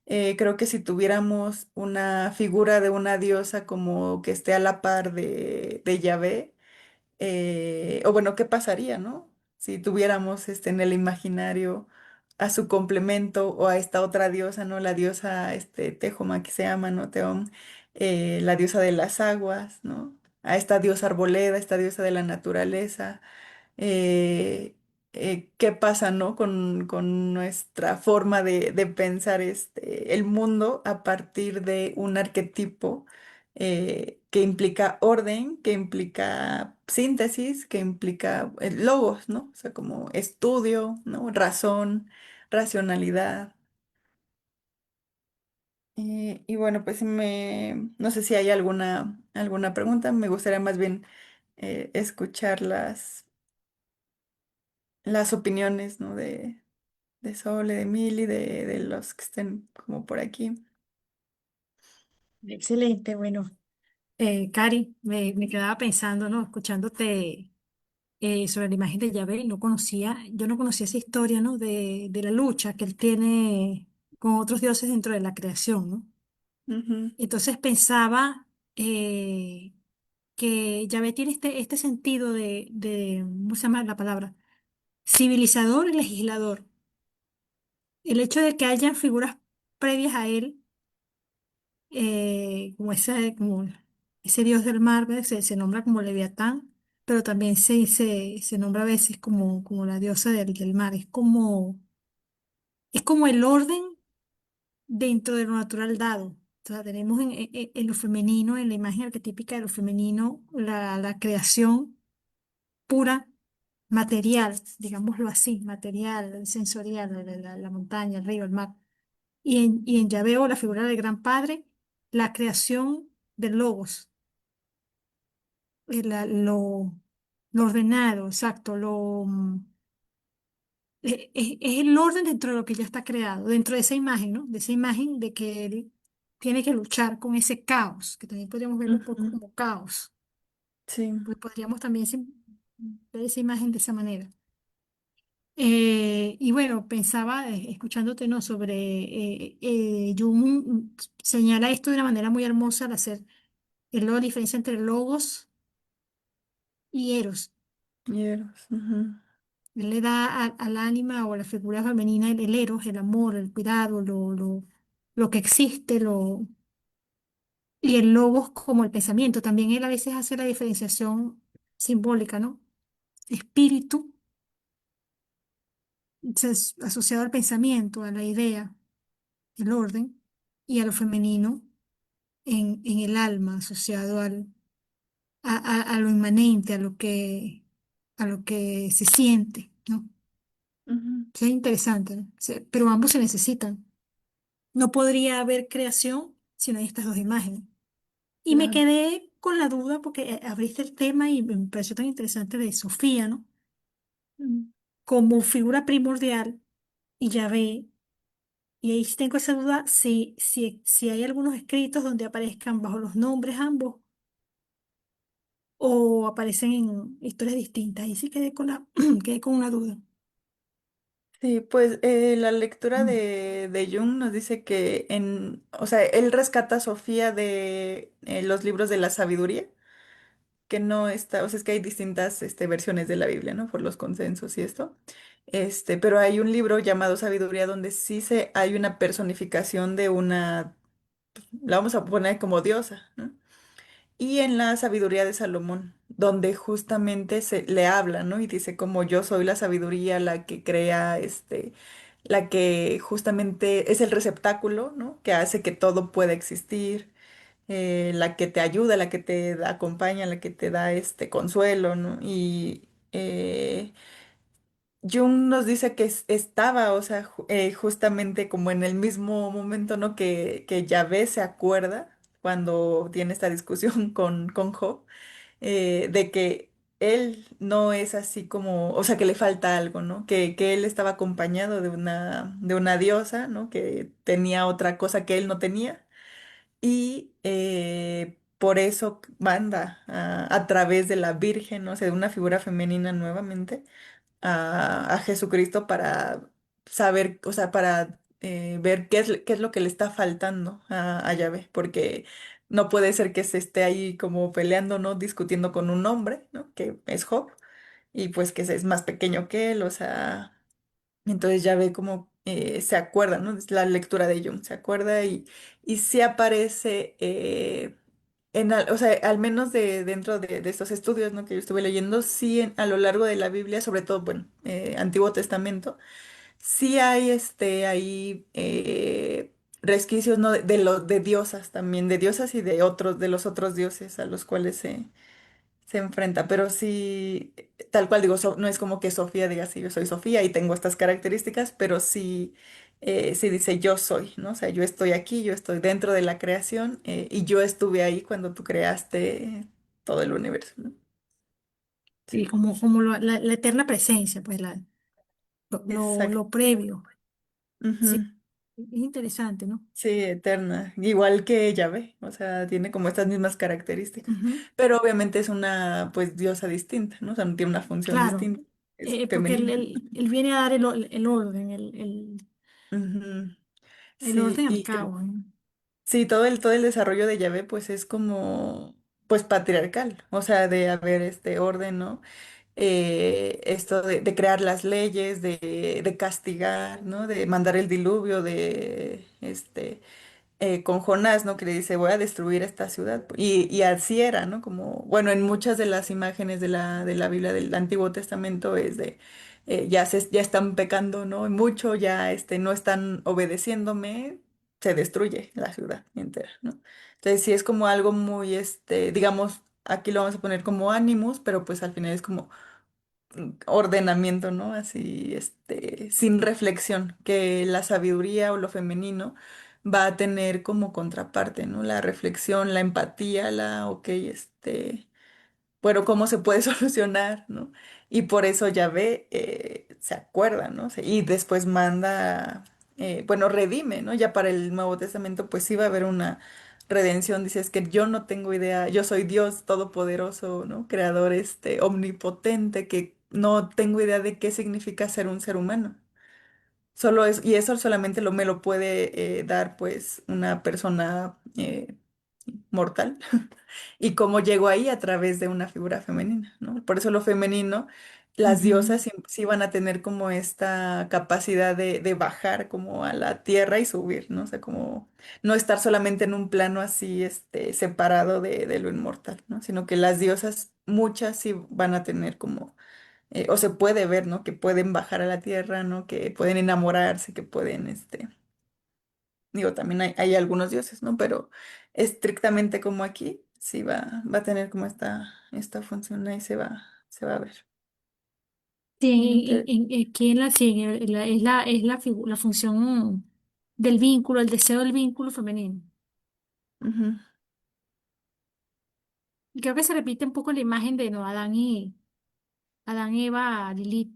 Creo que si tuviéramos una figura de una diosa como que esté a la par de Yahvé, o bueno, ¿qué pasaría, no? Si tuviéramos en el imaginario a su complemento o a esta otra diosa, ¿no? La diosa Tejoma que se llama, ¿no? Teom, la diosa de las aguas, ¿no? A esta diosa arboleda, esta diosa de la naturaleza. eh, ¿Qué pasa, ¿no? Con nuestra forma de pensar el mundo a partir de un arquetipo que implica orden, que implica síntesis, que implica logos, ¿no? O sea, como estudio, ¿no? Razón, racionalidad. Y bueno, pues no sé si hay alguna pregunta, me gustaría más bien escuchar las opiniones, ¿no? De Sole, de Mili, de los que estén como por aquí. Excelente, bueno. Cari, me quedaba pensando, ¿no? Escuchándote sobre la imagen de Yahvé, yo no conocía esa historia, ¿no? De la lucha que él tiene con otros dioses dentro de la creación, ¿no? Ujú, Entonces pensaba que Yahvé tiene este sentido ¿cómo se llama la palabra? Civilizador y legislador. El hecho de que hayan figuras previas a él, como ese dios del mar, ¿ves? Se nombra como Leviatán, pero también se nombra a veces como la diosa del mar. Es como el orden dentro de lo natural dado. O sea, tenemos en lo femenino, en la imagen arquetípica de lo femenino, la creación pura, material, digámoslo así, material, sensorial, la montaña, el río, el mar. Y en Yahvé, o la figura del Gran Padre, la creación del logos, eh, la- lo, lo ordenado, exacto, es el orden dentro de lo que ya está creado, dentro de esa imagen, ¿no? De esa imagen de que él tiene que luchar con ese caos, que también podríamos verlo un poco ujú. como caos, Sí, pues podríamos también ver esa imagen de esa manera. Y bueno, pensaba, escuchándote, ¿no? Sobre Jung señala esto de una manera muy hermosa al hacer la diferencia entre logos y eros. hieros. Ujú, Él le da al ánima o a la figura femenina el eros, el amor, el cuidado, lo que existe, y el logos como el pensamiento. También él a veces hace la diferenciación simbólica, ¿no? Espíritu, asociado al pensamiento, a la idea, el orden, y a lo femenino en el alma, asociado a lo inmanente, a lo que se siente, ¿no? ujú. Es interesante, ¿no? Pero ambos se necesitan. No podría haber creación si no hay estas dos imágenes. Y me Claro. quedé con la duda porque abriste el tema y me pareció tan interesante de Sofía, ¿no? Mm. Como figura primordial y ya ve, y ahí sí tengo esa duda si hay algunos escritos donde aparezcan bajo los nombres ambos o aparecen en historias distintas. Y sí quedé quedé con una duda. Sí, pues la lectura Mm. de Jung nos dice que o sea, él rescata a Sofía de los libros de la sabiduría, que no está, o sea, es que hay distintas versiones de la Biblia, ¿no? Por los consensos y esto. Pero hay un libro llamado Sabiduría donde hay una personificación de la vamos a poner como diosa, ¿no? Y en la sabiduría de Salomón, donde justamente se le habla, ¿no? Y dice como yo soy la sabiduría, la que crea, la que justamente es el receptáculo, ¿no? Que hace que todo pueda existir, la que te ayuda, la que acompaña, la que te da este consuelo, ¿no? Y Jung nos dice que estaba, o sea, justamente como en el mismo momento, ¿no? Que Yahvé se acuerda cuando tiene esta discusión con Job, de que él no es así como, o sea, que le falta algo, ¿no? Que él estaba acompañado de una diosa, ¿no? Que tenía otra cosa que él no tenía y por eso manda a través de la Virgen, ¿no? O sea, de una figura femenina nuevamente a Jesucristo para saber, o sea, para ver qué es lo que le está faltando a Yahvé, porque no puede ser que se esté ahí como peleando, ¿no? Discutiendo con un hombre, ¿no? Que es Job, y pues que es más pequeño que él, o sea, entonces Yahvé como se acuerda, ¿no? Es la lectura de Jung, se acuerda y sí aparece, o sea, al menos dentro de estos estudios, ¿no? Que yo estuve leyendo, sí a lo largo de la Biblia, sobre todo, bueno, Antiguo Testamento, sí hay ahí resquicios, ¿no? De diosas también, de diosas y de otros, de los otros dioses a los cuales se enfrenta, pero sí, tal cual digo, no es como que Sofía diga, sí, yo soy Sofía y tengo estas características, pero sí, sí dice yo soy, ¿no? O sea, yo estoy aquí, yo estoy dentro de la creación y yo estuve ahí cuando tú creaste todo el universo, ¿no? Y Sí, como la eterna presencia, pues exacto. lo previo. Sí, Ujú. es interesante, ¿no? Sí, eterna, igual que ella ve, o sea, tiene como estas mismas características, Ujú. pero obviamente es una, pues, diosa distinta, ¿no? O sea, no tiene una función Claro, distinta, es porque femenina. él viene a dar el orden, Ujú. el Sí, orden al y cabo, ¿no? sí, todo el desarrollo de Yahvé pues es como pues patriarcal, o sea, de haber este orden, ¿no? Esto de crear las leyes, de castigar, ¿no? De mandar el diluvio, con Jonás, ¿no? Que le dice, voy a destruir esta ciudad. Y así era, ¿no? Como, bueno, en muchas de las imágenes de la Biblia del Antiguo Testamento es ya están pecando, ¿no? Mucho, ya no están obedeciéndome, se destruye la ciudad entera, ¿no? Entonces sí es como algo muy, digamos, aquí lo vamos a poner como Animus, pero pues al final es como ordenamiento, ¿no? Así, sin reflexión, que la sabiduría o lo femenino va a tener como contraparte, ¿no? La reflexión, la empatía, ok, bueno, cómo se puede solucionar, ¿no? Y por eso Yahvé se acuerda, ¿no? Y después manda, bueno, redime, ¿no? Ya para el Nuevo Testamento, pues sí va a haber una redención. Dices que yo no tengo idea, yo soy Dios todopoderoso, ¿no? Creador, omnipotente, que no tengo idea de qué significa ser un ser humano. Solo es, y eso solamente me lo puede dar, pues, una persona mortal. Y cómo llegó ahí a través de una figura femenina, ¿no? Por eso lo femenino, las Ujú, diosas sí van a tener como esta capacidad de bajar como a la tierra y subir, ¿no? O sea, como no estar solamente en un plano así, separado de lo inmortal, ¿no? Sino que las diosas, muchas sí van a tener como, o se puede ver, ¿no? Que pueden bajar a la tierra, ¿no? Que pueden enamorarse, que pueden, digo, también hay algunos dioses, ¿no? Pero estrictamente como aquí, sí va a tener como esta función ahí se va a ver. Bien sí, interesante. aquí sí, la función del vínculo, el deseo del vínculo femenino. Y creo que se repite un poco la imagen de no, Adán, Eva, Lilith,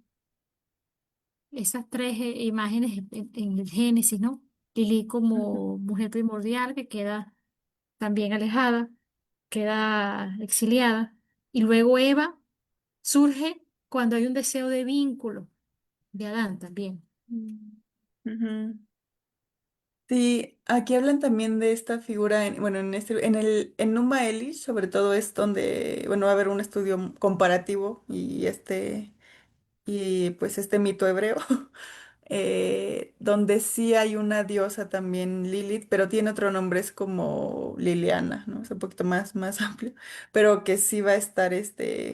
esas tres imágenes en el Génesis, ¿no? Lilith como mujer primordial que queda también alejada, queda exiliada, y luego Eva surge cuando hay un deseo de vínculo de Adán también. Ujú. Sí, aquí hablan también de esta figura, bueno, en Numa Elish, sobre todo es donde, bueno, va a haber un estudio comparativo y pues este mito hebreo, donde sí hay una diosa también, Lilith, pero tiene otro nombre, es como Liliana, ¿no? Es un poquito más amplio, pero que sí va a estar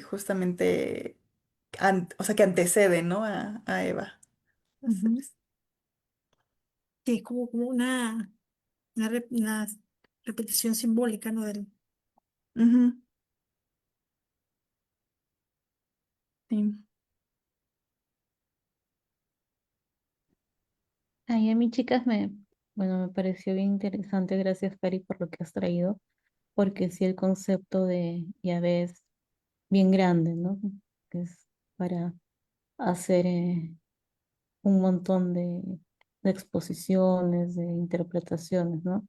justamente, o sea, que antecede, ¿no? A Eva. Ujú. Que es como una repetición simbólica, ¿no? Ujú, sí. Ay, a mí, chicas, bueno, me pareció bien interesante. Gracias, Cari, por lo que has traído, porque sí, el concepto de Yahvé es bien grande, ¿no? Que es para hacer un montón de exposiciones, de interpretaciones, ¿no?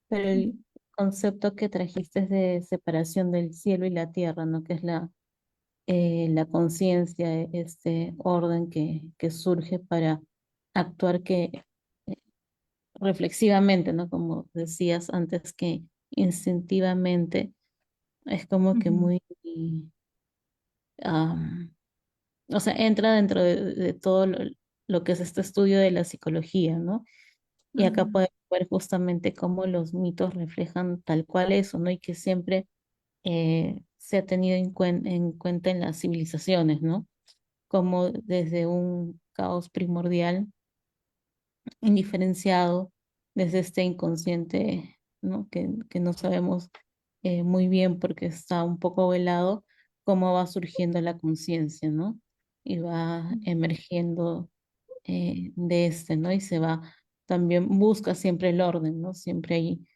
Pero el concepto que trajiste es de separación del cielo y la tierra, ¿no? Que es la conciencia, este orden que surge para actuar reflexivamente, ¿no? Como decías antes, que instintivamente es como que Ujú, muy, am, o sea, entra dentro de todo lo que es este estudio de la psicología, ¿no? Y acá ujú, podemos ver justamente cómo los mitos reflejan tal cual eso, ¿no? Y que siempre se ha tenido en cuenta en las civilizaciones, ¿no? Como desde un caos primordial indiferenciado, desde este inconsciente, ¿no? Que no sabemos muy bien porque está un poco velado, cómo va surgiendo la conciencia, ¿no? Y va emergiendo de este, ¿no? Y se va, también busca siempre el orden, ¿no? Siempre hay,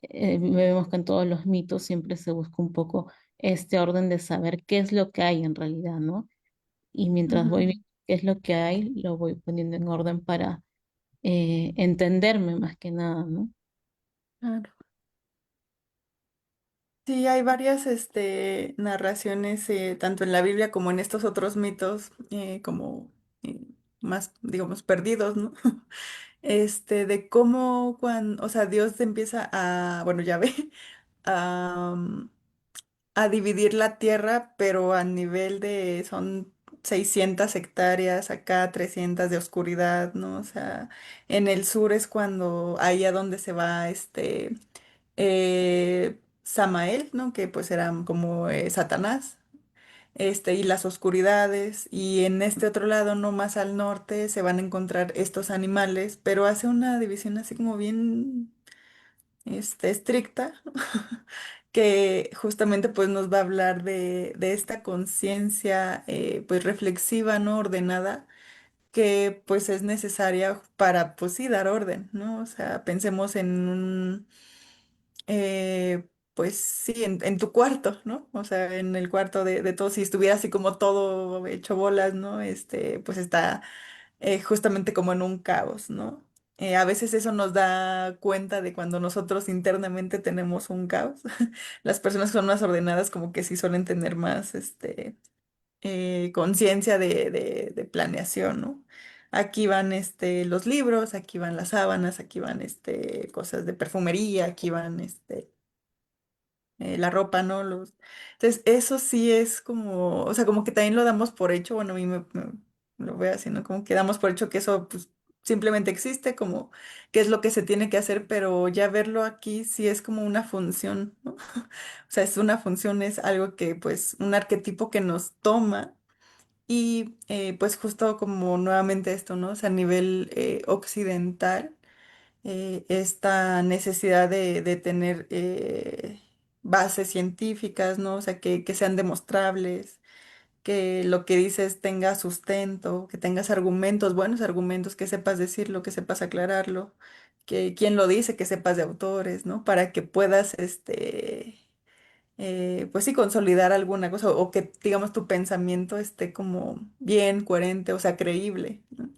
vemos que en todos los mitos siempre se busca un poco este orden de saber qué es lo que hay en realidad, ¿no? Y mientras voy ujú. viendo qué es lo que hay, lo voy poniendo en orden para entenderme más que nada, ¿no? Claro. Sí, hay varias narraciones, tanto en la Biblia como en estos otros mitos, como eh, más, digamos, perdidos, ¿no? De cómo cuando, o sea, Dios empieza a, bueno, ya ve, a, a dividir la tierra, pero a nivel de, son 600 hectáreas, acá 300 de oscuridad, ¿no? O sea, en el sur es cuando, ahí a donde se va, Samael, ¿no? Que pues era como Satanás, y las oscuridades, y en este otro lado, no más al norte, se van a encontrar estos animales, pero hace una división así como bien, estricta, que justamente pues nos va a hablar de esta conciencia, pues reflexiva, ¿no? Ordenada, que pues es necesaria para pues sí dar orden, ¿no? O sea, pensemos en un pues sí, en tu cuarto, ¿no? O sea, en el cuarto de todo, si estuviera así como todo hecho bolas, ¿no? Pues está justamente como en un caos, ¿no? A veces eso nos da cuenta de cuando nosotros internamente tenemos un caos. Las personas que son más ordenadas como que sí suelen tener más, conciencia de planeación, ¿no? Aquí van los libros, aquí van las sábanas, aquí van cosas de perfumería, aquí van la ropa, ¿no? Entonces, eso sí es como, o sea, como que también lo damos por hecho, bueno, a mí lo veo así, ¿no? Como que damos por hecho que eso, pues, simplemente existe, como que es lo que se tiene que hacer, pero ya verlo aquí sí es como una función, ¿no? O sea, es una función, es algo que, pues, un arquetipo que nos toma y, pues, justo como nuevamente esto, ¿no? O sea, a nivel occidental esta necesidad de tener bases científicas, ¿no? O sea, que sean demostrables, que lo que dices tenga sustento, que tengas argumentos, buenos argumentos, que sepas decirlo, que sepas aclararlo, que quien lo dice, que sepas de autores, ¿no? Para que puedas, pues sí, consolidar alguna cosa o que, digamos, tu pensamiento esté como bien, coherente, o sea, creíble, ¿no?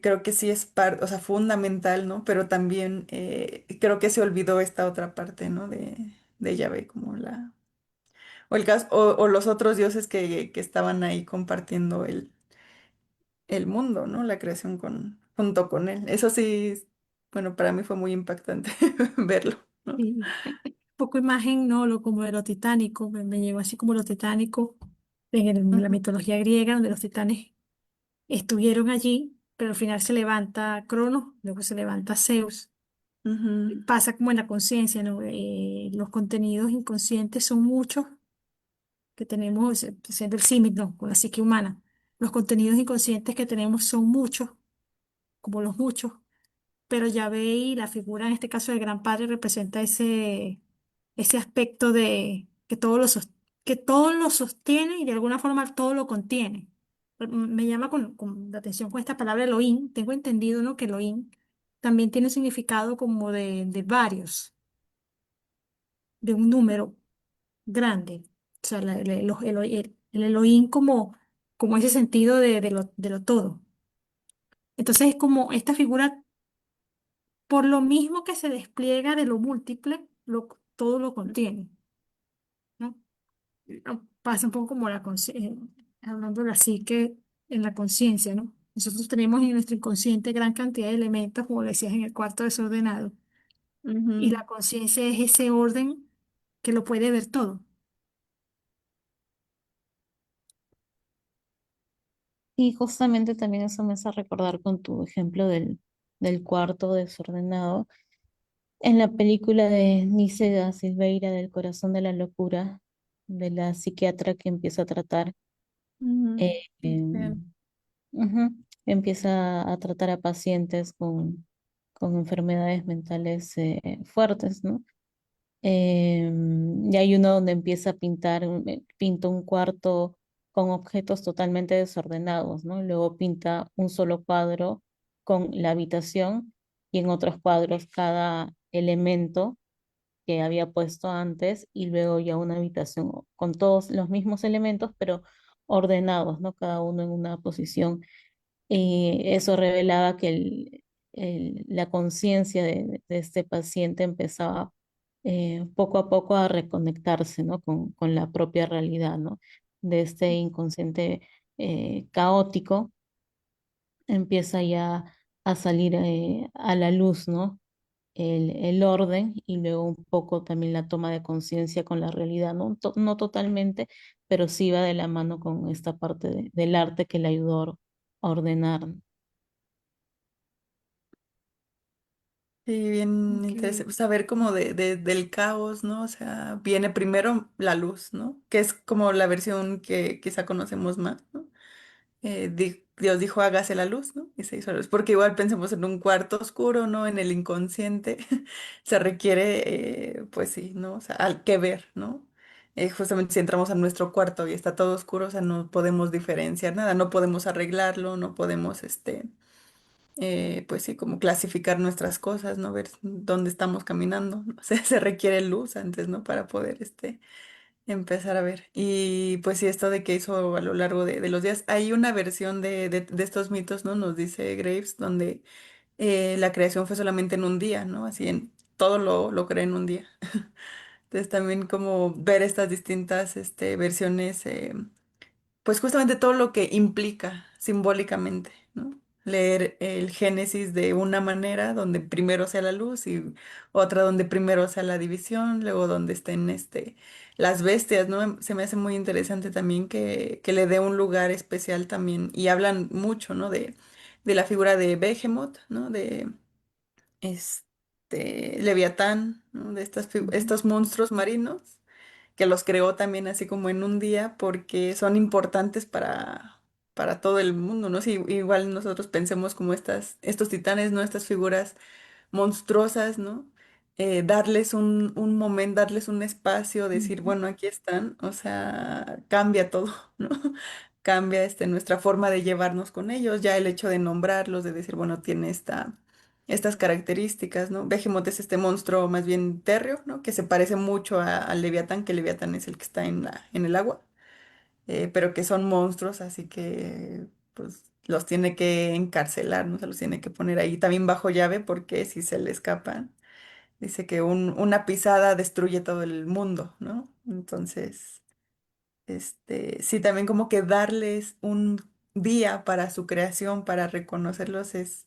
Creo que sí es parte, o sea, fundamental, ¿no? Pero también creo que se olvidó esta otra parte, ¿no? De Yahvé, como o el caso, o los otros dioses que estaban ahí compartiendo el mundo, ¿no? La creación junto con él. Eso sí, bueno, para mí fue muy impactante verlo, ¿no? y poco imagen, ¿no? Como de lo titánico, me llegó así como lo titánico en la Ujú, mitología griega, donde los titanes estuvieron allí, pero al final se levanta Cronos, luego se levanta Zeus. ujú, Pasa como en la conciencia, ¿no? Los contenidos inconscientes son muchos que tenemos, siendo el símil, ¿no? Con la psique humana. Los contenidos inconscientes que tenemos son muchos, como los muchos, pero ya y la figura, en este caso del Gran Padre, representa ese aspecto de que todo lo sostiene y de alguna forma todo lo contiene. Me llama con la atención con esta palabra Elohim. Tengo entendido, ¿no? Que Elohim también tiene un significado como de varios, de un número grande. O sea, el Elohim como ese sentido de lo todo. Entonces es como esta figura, por lo mismo que se despliega de lo múltiple, todo lo contiene, ¿no? Pasa un poco como hablando de la psique en la conciencia, ¿no? Nosotros tenemos en nuestro inconsciente gran cantidad de elementos, como decías, en el cuarto desordenado. Y Ujú. la conciencia es ese orden que lo puede ver todo. Y justamente también eso me hace recordar con tu ejemplo del cuarto desordenado. En la película de Nice da Silveira del corazón de la locura, de la psiquiatra que empieza a tratar, Ujú. eh, Bien. ujú, empieza a tratar a pacientes con enfermedades mentales fuertes, ¿no? Y hay uno donde empieza a pintar, pinta un cuarto con objetos totalmente desordenados, ¿no? Luego pinta un solo cuadro con la habitación y en otros cuadros cada elemento que había puesto antes y luego ya una habitación con todos los mismos elementos, pero ordenados, ¿no? Cada uno en una posición. Y eso revelaba que la conciencia de este paciente empezaba poco a poco a reconectarse, ¿no? Con la propia realidad, ¿no? De este inconsciente caótico empieza ya a salir a la luz, ¿no? El orden y luego un poco también la toma de conciencia con la realidad, ¿no? No totalmente, pero sí va de la mano con esta parte del arte que le ayudó a ordenar. Sí, bien Ok. interesante saber como del caos, ¿no? O sea, viene primero la luz, ¿no? Que es como la versión que quizá conocemos más, ¿no? Dios dijo, hágase la luz, ¿no? Y se hizo la luz. Porque igual pensemos en un cuarto oscuro, ¿no? En el inconsciente se requiere, pues sí, ¿no? O sea, al que ver, ¿no? Justamente si entramos a nuestro cuarto y está todo oscuro, o sea, no podemos diferenciar nada, no podemos arreglarlo, no podemos, pues sí, como clasificar nuestras cosas, ¿no? Ver dónde estamos caminando, ¿no? Se requiere luz antes, ¿no? Para poder, empezar a ver. Y pues sí, esto de que hizo a lo largo de los días. Hay una versión de estos mitos, ¿no? Nos dice Graves, donde la creación fue solamente en un día, ¿no? Así en todo lo creé en un día. Entonces también como ver estas distintas, versiones. Pues justamente todo lo que implica simbólicamente, ¿no? Leer el Génesis de una manera donde primero sea la luz y otra donde primero sea la división, luego donde estén las bestias, ¿no? Se me hace muy interesante también que le dé un lugar especial también y hablan mucho, ¿no? De la figura de Behemoth, ¿no? De Leviatán, ¿no? De Ujú. estos monstruos marinos que los creó también así como en un día porque son importantes para todo el mundo, ¿no? Si igual nosotros pensemos como estos titanes, ¿no? Estas figuras monstruosas, ¿no? Darles un momento, darles un espacio, decir, Ujú. bueno, aquí están, o sea, cambia todo, ¿no? Cambia nuestra forma de llevarnos con ellos, ya el hecho de nombrarlos, de decir, bueno, tiene estas características, ¿no? Behemoth es este monstruo más bien térreo, ¿no? Que se parece mucho al Leviatán, que el Leviatán es el que está en el agua, pero que son monstruos, así que pues los tiene que encarcelar, ¿no? Se los tiene que poner ahí también bajo llave porque si se le escapan, dice que una pisada destruye todo el mundo, ¿no? Entonces, sí, también como que darles un día para su creación, para reconocerlos es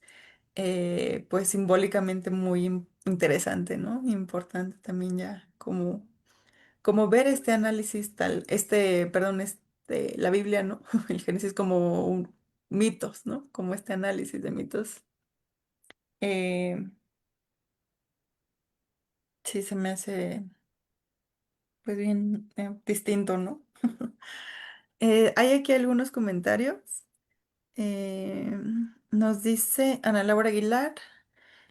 pues simbólicamente muy interesante, ¿no? Importante también ya como ver este análisis tal, perdón, la Biblia, ¿no? El Génesis como mitos, ¿no? Como este análisis de mitos. Eh, sí, se me hace pues bien distinto, ¿no? Hay aquí algunos comentarios. Eh, Nos dice Ana Laura Aguilar.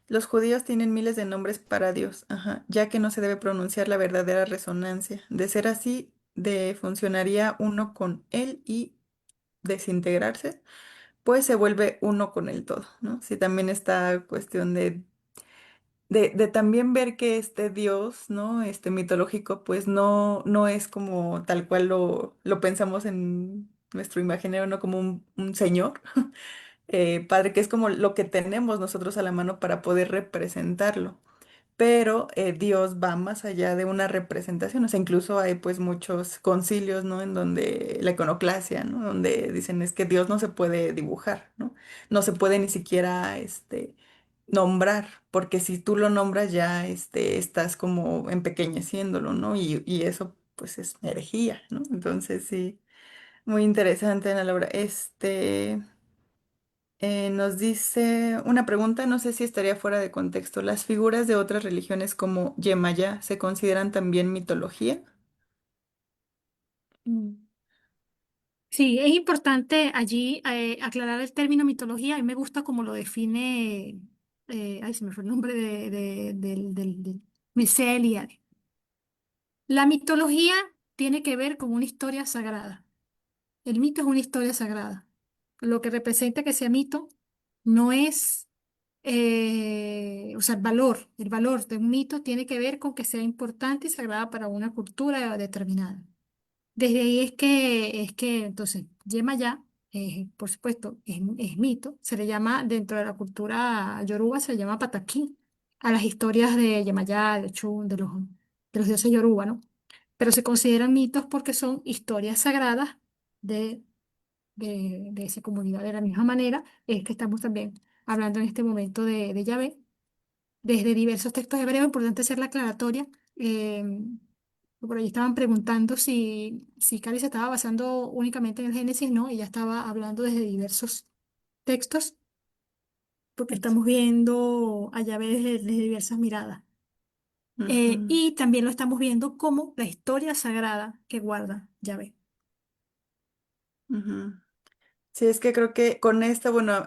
Los judíos tienen miles de nombres para Dios, ajá, ya que no se debe pronunciar la verdadera resonancia. De ser así, funcionaría uno con él y desintegrarse, pues se vuelve uno con el todo, ¿no? Sí, también esta cuestión de también ver que este Dios, ¿no? Este mitológico, pues no es como tal cual lo pensamos en nuestro imaginario, no como un señor, padre, que es como lo que tenemos nosotros a la mano para poder representarlo, pero Dios va más allá de una representación, o sea, incluso hay pues muchos concilios, ¿no? En donde la iconoclasia, ¿no? Donde dicen es que Dios no se puede dibujar, ¿no? No se puede ni siquiera, nombrar, porque si tú lo nombras ya, estás como empequeñeciéndolo, ¿no? Y eso pues es herejía, ¿no? Entonces sí, muy interesante, Ana Laura. Nos dice una pregunta, no sé si estaría fuera de contexto. ¿Las figuras de otras religiones como Yemayá se consideran también mitología? Mm. Sí, es importante allí aclarar el término mitología. A mí me gusta como lo define, ay, se me fue el nombre del Mircea Eliade. La mitología tiene que ver con una historia sagrada. El mito es una historia sagrada. Lo que representa que sea mito no es, o sea, el valor de un mito tiene que ver con que sea importante y sagrada para una cultura determinada. Desde ahí es que entonces, Yemayá, por supuesto, es mito, se le llama, dentro de la cultura yoruba, se le llama pataquín a las historias de Yemayá, de Ochun, de los dioses yoruba, ¿no? Pero se consideran mitos porque son historias sagradas de, de esa comunidad. De la misma manera, es que estamos también hablando en este momento de Yahvé, desde diversos textos hebreos, importante hacer la aclaratoria. Por ahí estaban preguntando si Cari se estaba basando únicamente en el Génesis, no, ella estaba hablando desde diversos textos, porque estamos viendo a Yahvé desde diversas miradas. Ujú, Y también lo estamos viendo como la historia sagrada que guarda Yahvé. ujú. Sí, es que creo que con esta, bueno,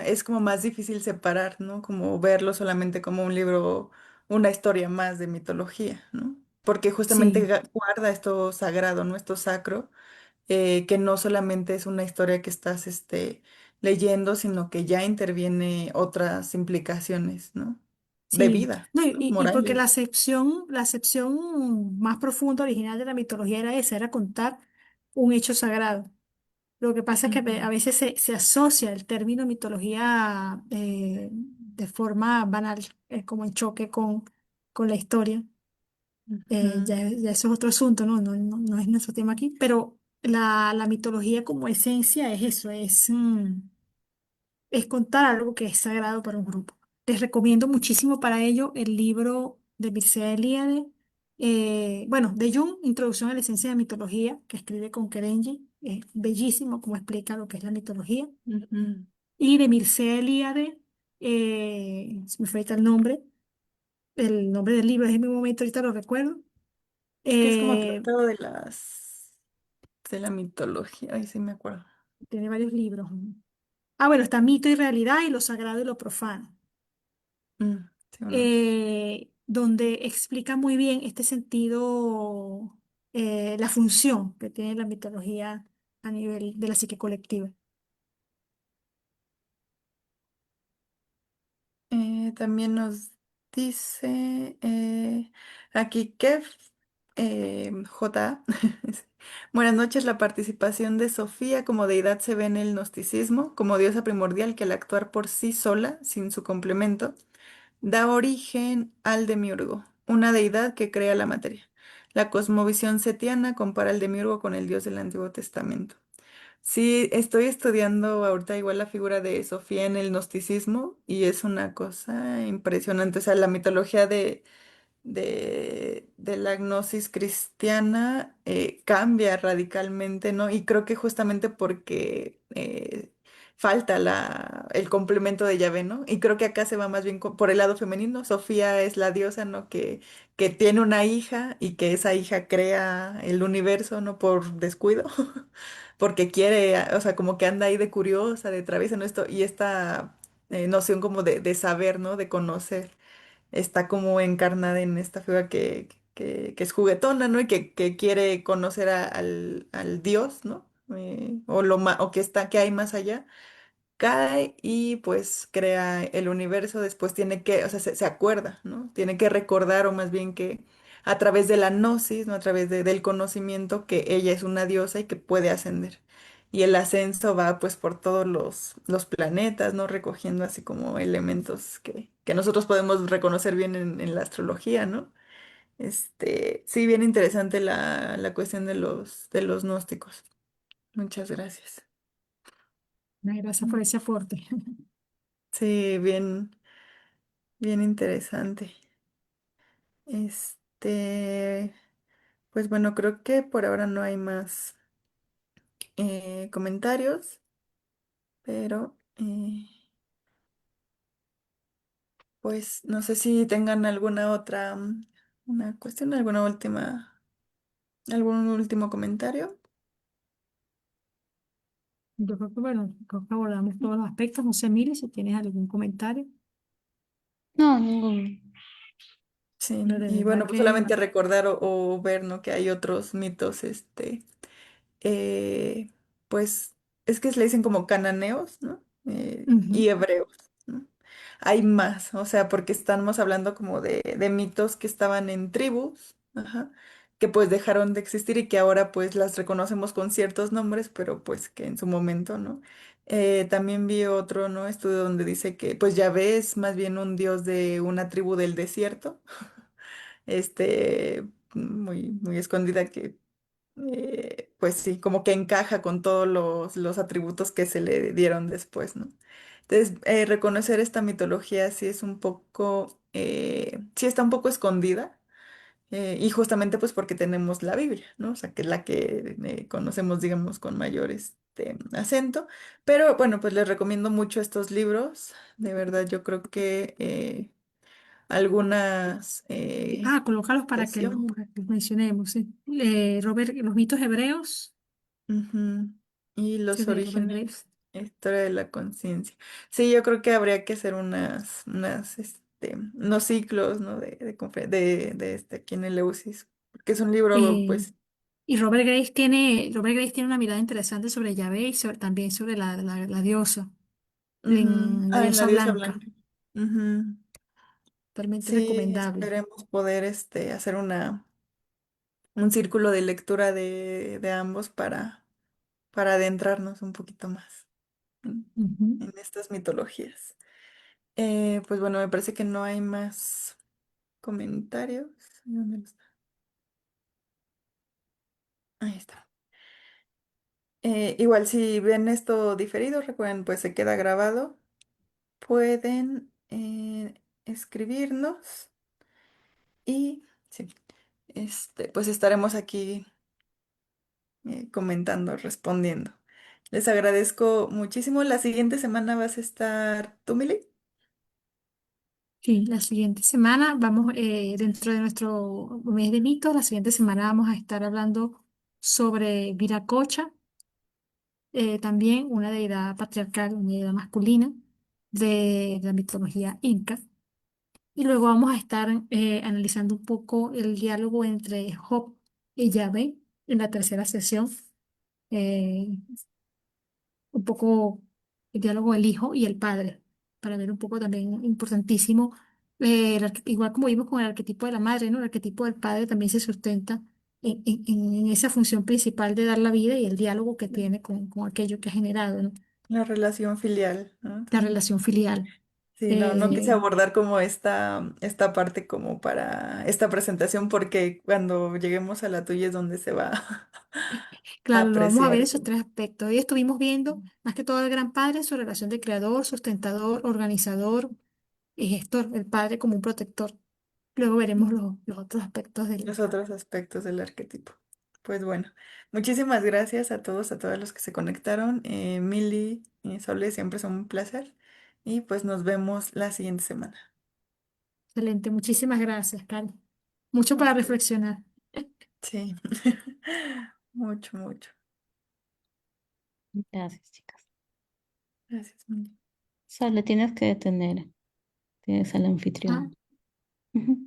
es como más difícil separar, ¿no? Como verlo solamente como un libro, una historia más de mitología, ¿no? Porque justamente Sí, guarda esto sagrado, ¿no? Esto sacro, que no solamente es una historia que estás, leyendo, sino que ya interviene otras implicaciones, ¿no? De sí. vida, No, ¿no? y porque Morales. la acepción más profunda original de la mitología era esa, era contar un hecho sagrado. Lo que pasa es que Ujú, a veces se asocia el término mitología de forma banal, como en choque con la historia. ujú, Ya eso es otro asunto, ¿no? No es nuestro tema aquí, pero la mitología como esencia es eso, es contar algo que es sagrado para un grupo. Les recomiendo muchísimo para ello el libro de Mircea Eliade, bueno, de Jung, Introducción a la Esencia de la Mitología, que escribe con Kerenji. Es bellísimo como explica lo que es la mitología. ujú. Y de Mircea Eliade, se me fue ahorita el nombre del libro, es en mi momento, ahorita lo recuerdo. Que es como Eh, tratado de la mitología. Ay, sí me acuerdo. Tiene varios libros. Ah, bueno, está Mito y Realidad y lo sagrado y lo profano, Sí, unos. donde explica muy bien este sentido, la función que tiene la mitología a nivel de la psique colectiva. También nos dice aquí Kev J. Buenas noches. La participación de Sofía como deidad se ve en el gnosticismo como diosa primordial que al actuar por sí sola, sin su complemento, da origen al demiurgo, una deidad que crea la materia. La cosmovisión setiana compara al demiurgo con el dios del Antiguo Testamento. Sí, estoy estudiando ahorita igual la figura de Sofía en el gnosticismo y es una cosa impresionante. O sea, la mitología de la gnosis cristiana cambia radicalmente, ¿no? Y creo que justamente porque falta el complemento de Yahvé, ¿no? Y creo que acá se va más bien por el lado femenino. Sofía es la diosa, ¿no? Que tiene una hija y que esa hija crea el universo, ¿no? Por descuido, porque quiere, o sea, como que anda ahí de curiosa, de traviesa, ¿no? Y esta noción como de saber, ¿no? De conocer está como encarnada en esta figura que es juguetona, ¿no? Y que quiere conocer al Dios, ¿no? O que hay más allá. Cae y pues crea el universo, después tiene que, o sea, se acuerda, ¿no? Tiene que recordar, o más bien que a través de la gnosis, ¿no? A través del conocimiento, que ella es una diosa y que puede ascender. y el ascenso va pues por todos los planetas, ¿no? Recogiendo así como elementos que nosotros podemos reconocer bien en la astrología, ¿no? Sí, bien interesante la cuestión de los gnósticos. Muchas gracias. Gracias por ese aporte. Sí, bien, bien interesante. Este, pues bueno, creo que por ahora no hay más comentarios, pero pues no sé si tengan alguna otra una cuestión, algún último comentario. Yo creo que, bueno, creo que abordamos todos los aspectos. No sé, Mili, si tienes algún comentario, No, ningún. Sí, pero de y verdad bueno, pues que solamente recordar o ver, ¿no? Que hay otros mitos, eh, pues es que se le dicen como cananeos, ¿no? Y ujú. hebreos, ¿no? Hay más, o sea, porque estamos hablando como de mitos que estaban en tribus, ajá, que pues dejaron de existir y que ahora pues las reconocemos con ciertos nombres, pero pues que en su momento, ¿no? También vi otro, ¿no? Estudio donde dice que pues Yahvé es más bien un dios de una tribu del desierto, muy escondida que pues sí, como que encaja con todos los atributos que se le dieron después, ¿no? Entonces, reconocer esta mitología sí es un poco, sí está un poco escondida, y justamente pues porque tenemos la Biblia, ¿no? O sea, que es la que conocemos, digamos, con mayor acento. Pero bueno, pues les recomiendo mucho estos libros. De verdad, yo creo que algunas Colócalos versiones. para que los mencionemos. Sí. Robert, los mitos hebreos, Ujú. Y sí, los de Robert orígenes, Graves. historia de la conciencia. Sí, yo creo que habría que hacer unos ciclos, ¿no? De aquí en el Eleusis, porque es un libro, Eh, pues, y Robert Graves tiene una mirada interesante sobre Yahvé y también sobre la diosa, ujú. la En la diosa diosa blanca. blanca. Ujú. Totalmente Sí, recomendable. esperemos poder, hacer un círculo de lectura de ambos para adentrarnos un poquito más en, Ujú. en estas mitologías. Pues bueno, me parece que no hay más comentarios. ¿Dónde está? Ahí está. Igual si ven esto diferido, recuerden, pues se queda grabado. Pueden escribirnos y sí, pues estaremos aquí comentando, respondiendo. Les agradezco muchísimo. La siguiente semana vas a estar tú, Mili. Sí, la siguiente semana vamos, dentro de nuestro mes de mitos, la siguiente semana vamos a estar hablando sobre Viracocha, también una deidad patriarcal, una deidad masculina de la mitología inca. Y luego vamos a estar analizando un poco el diálogo entre Job y Yahvé en la tercera sesión, eh, un poco el diálogo del hijo y el padre, para ver un poco también importantísimo, igual como vimos con el arquetipo de la madre, ¿no? El arquetipo del padre también se sustenta en esa función principal de dar la vida y el diálogo que tiene con aquello que ha generado, ¿no? La relación filial, ¿no? La También. relación filial. Sí, no quise Eh, abordar como esta parte como para esta presentación porque cuando lleguemos a la tuya es donde se va a Claro, lo vamos a ver apreciar. esos tres aspectos. Hoy estuvimos viendo más que todo el gran padre, su relación de creador, sustentador, organizador y gestor, el padre como un protector. Luego veremos los otros aspectos Los otros aspectos del arquetipo. Pues bueno, muchísimas gracias a todos, a todas los que se conectaron. Mili y Sole, siempre son un placer. Y pues nos vemos la siguiente semana. Excelente. Muchísimas gracias, Cari. Mucho A para usted. reflexionar. Sí, mucho, mucho. Gracias, chicas. Gracias, Mili. Sale, tienes que detener. Tienes al Ah, anfitrión. Ujú.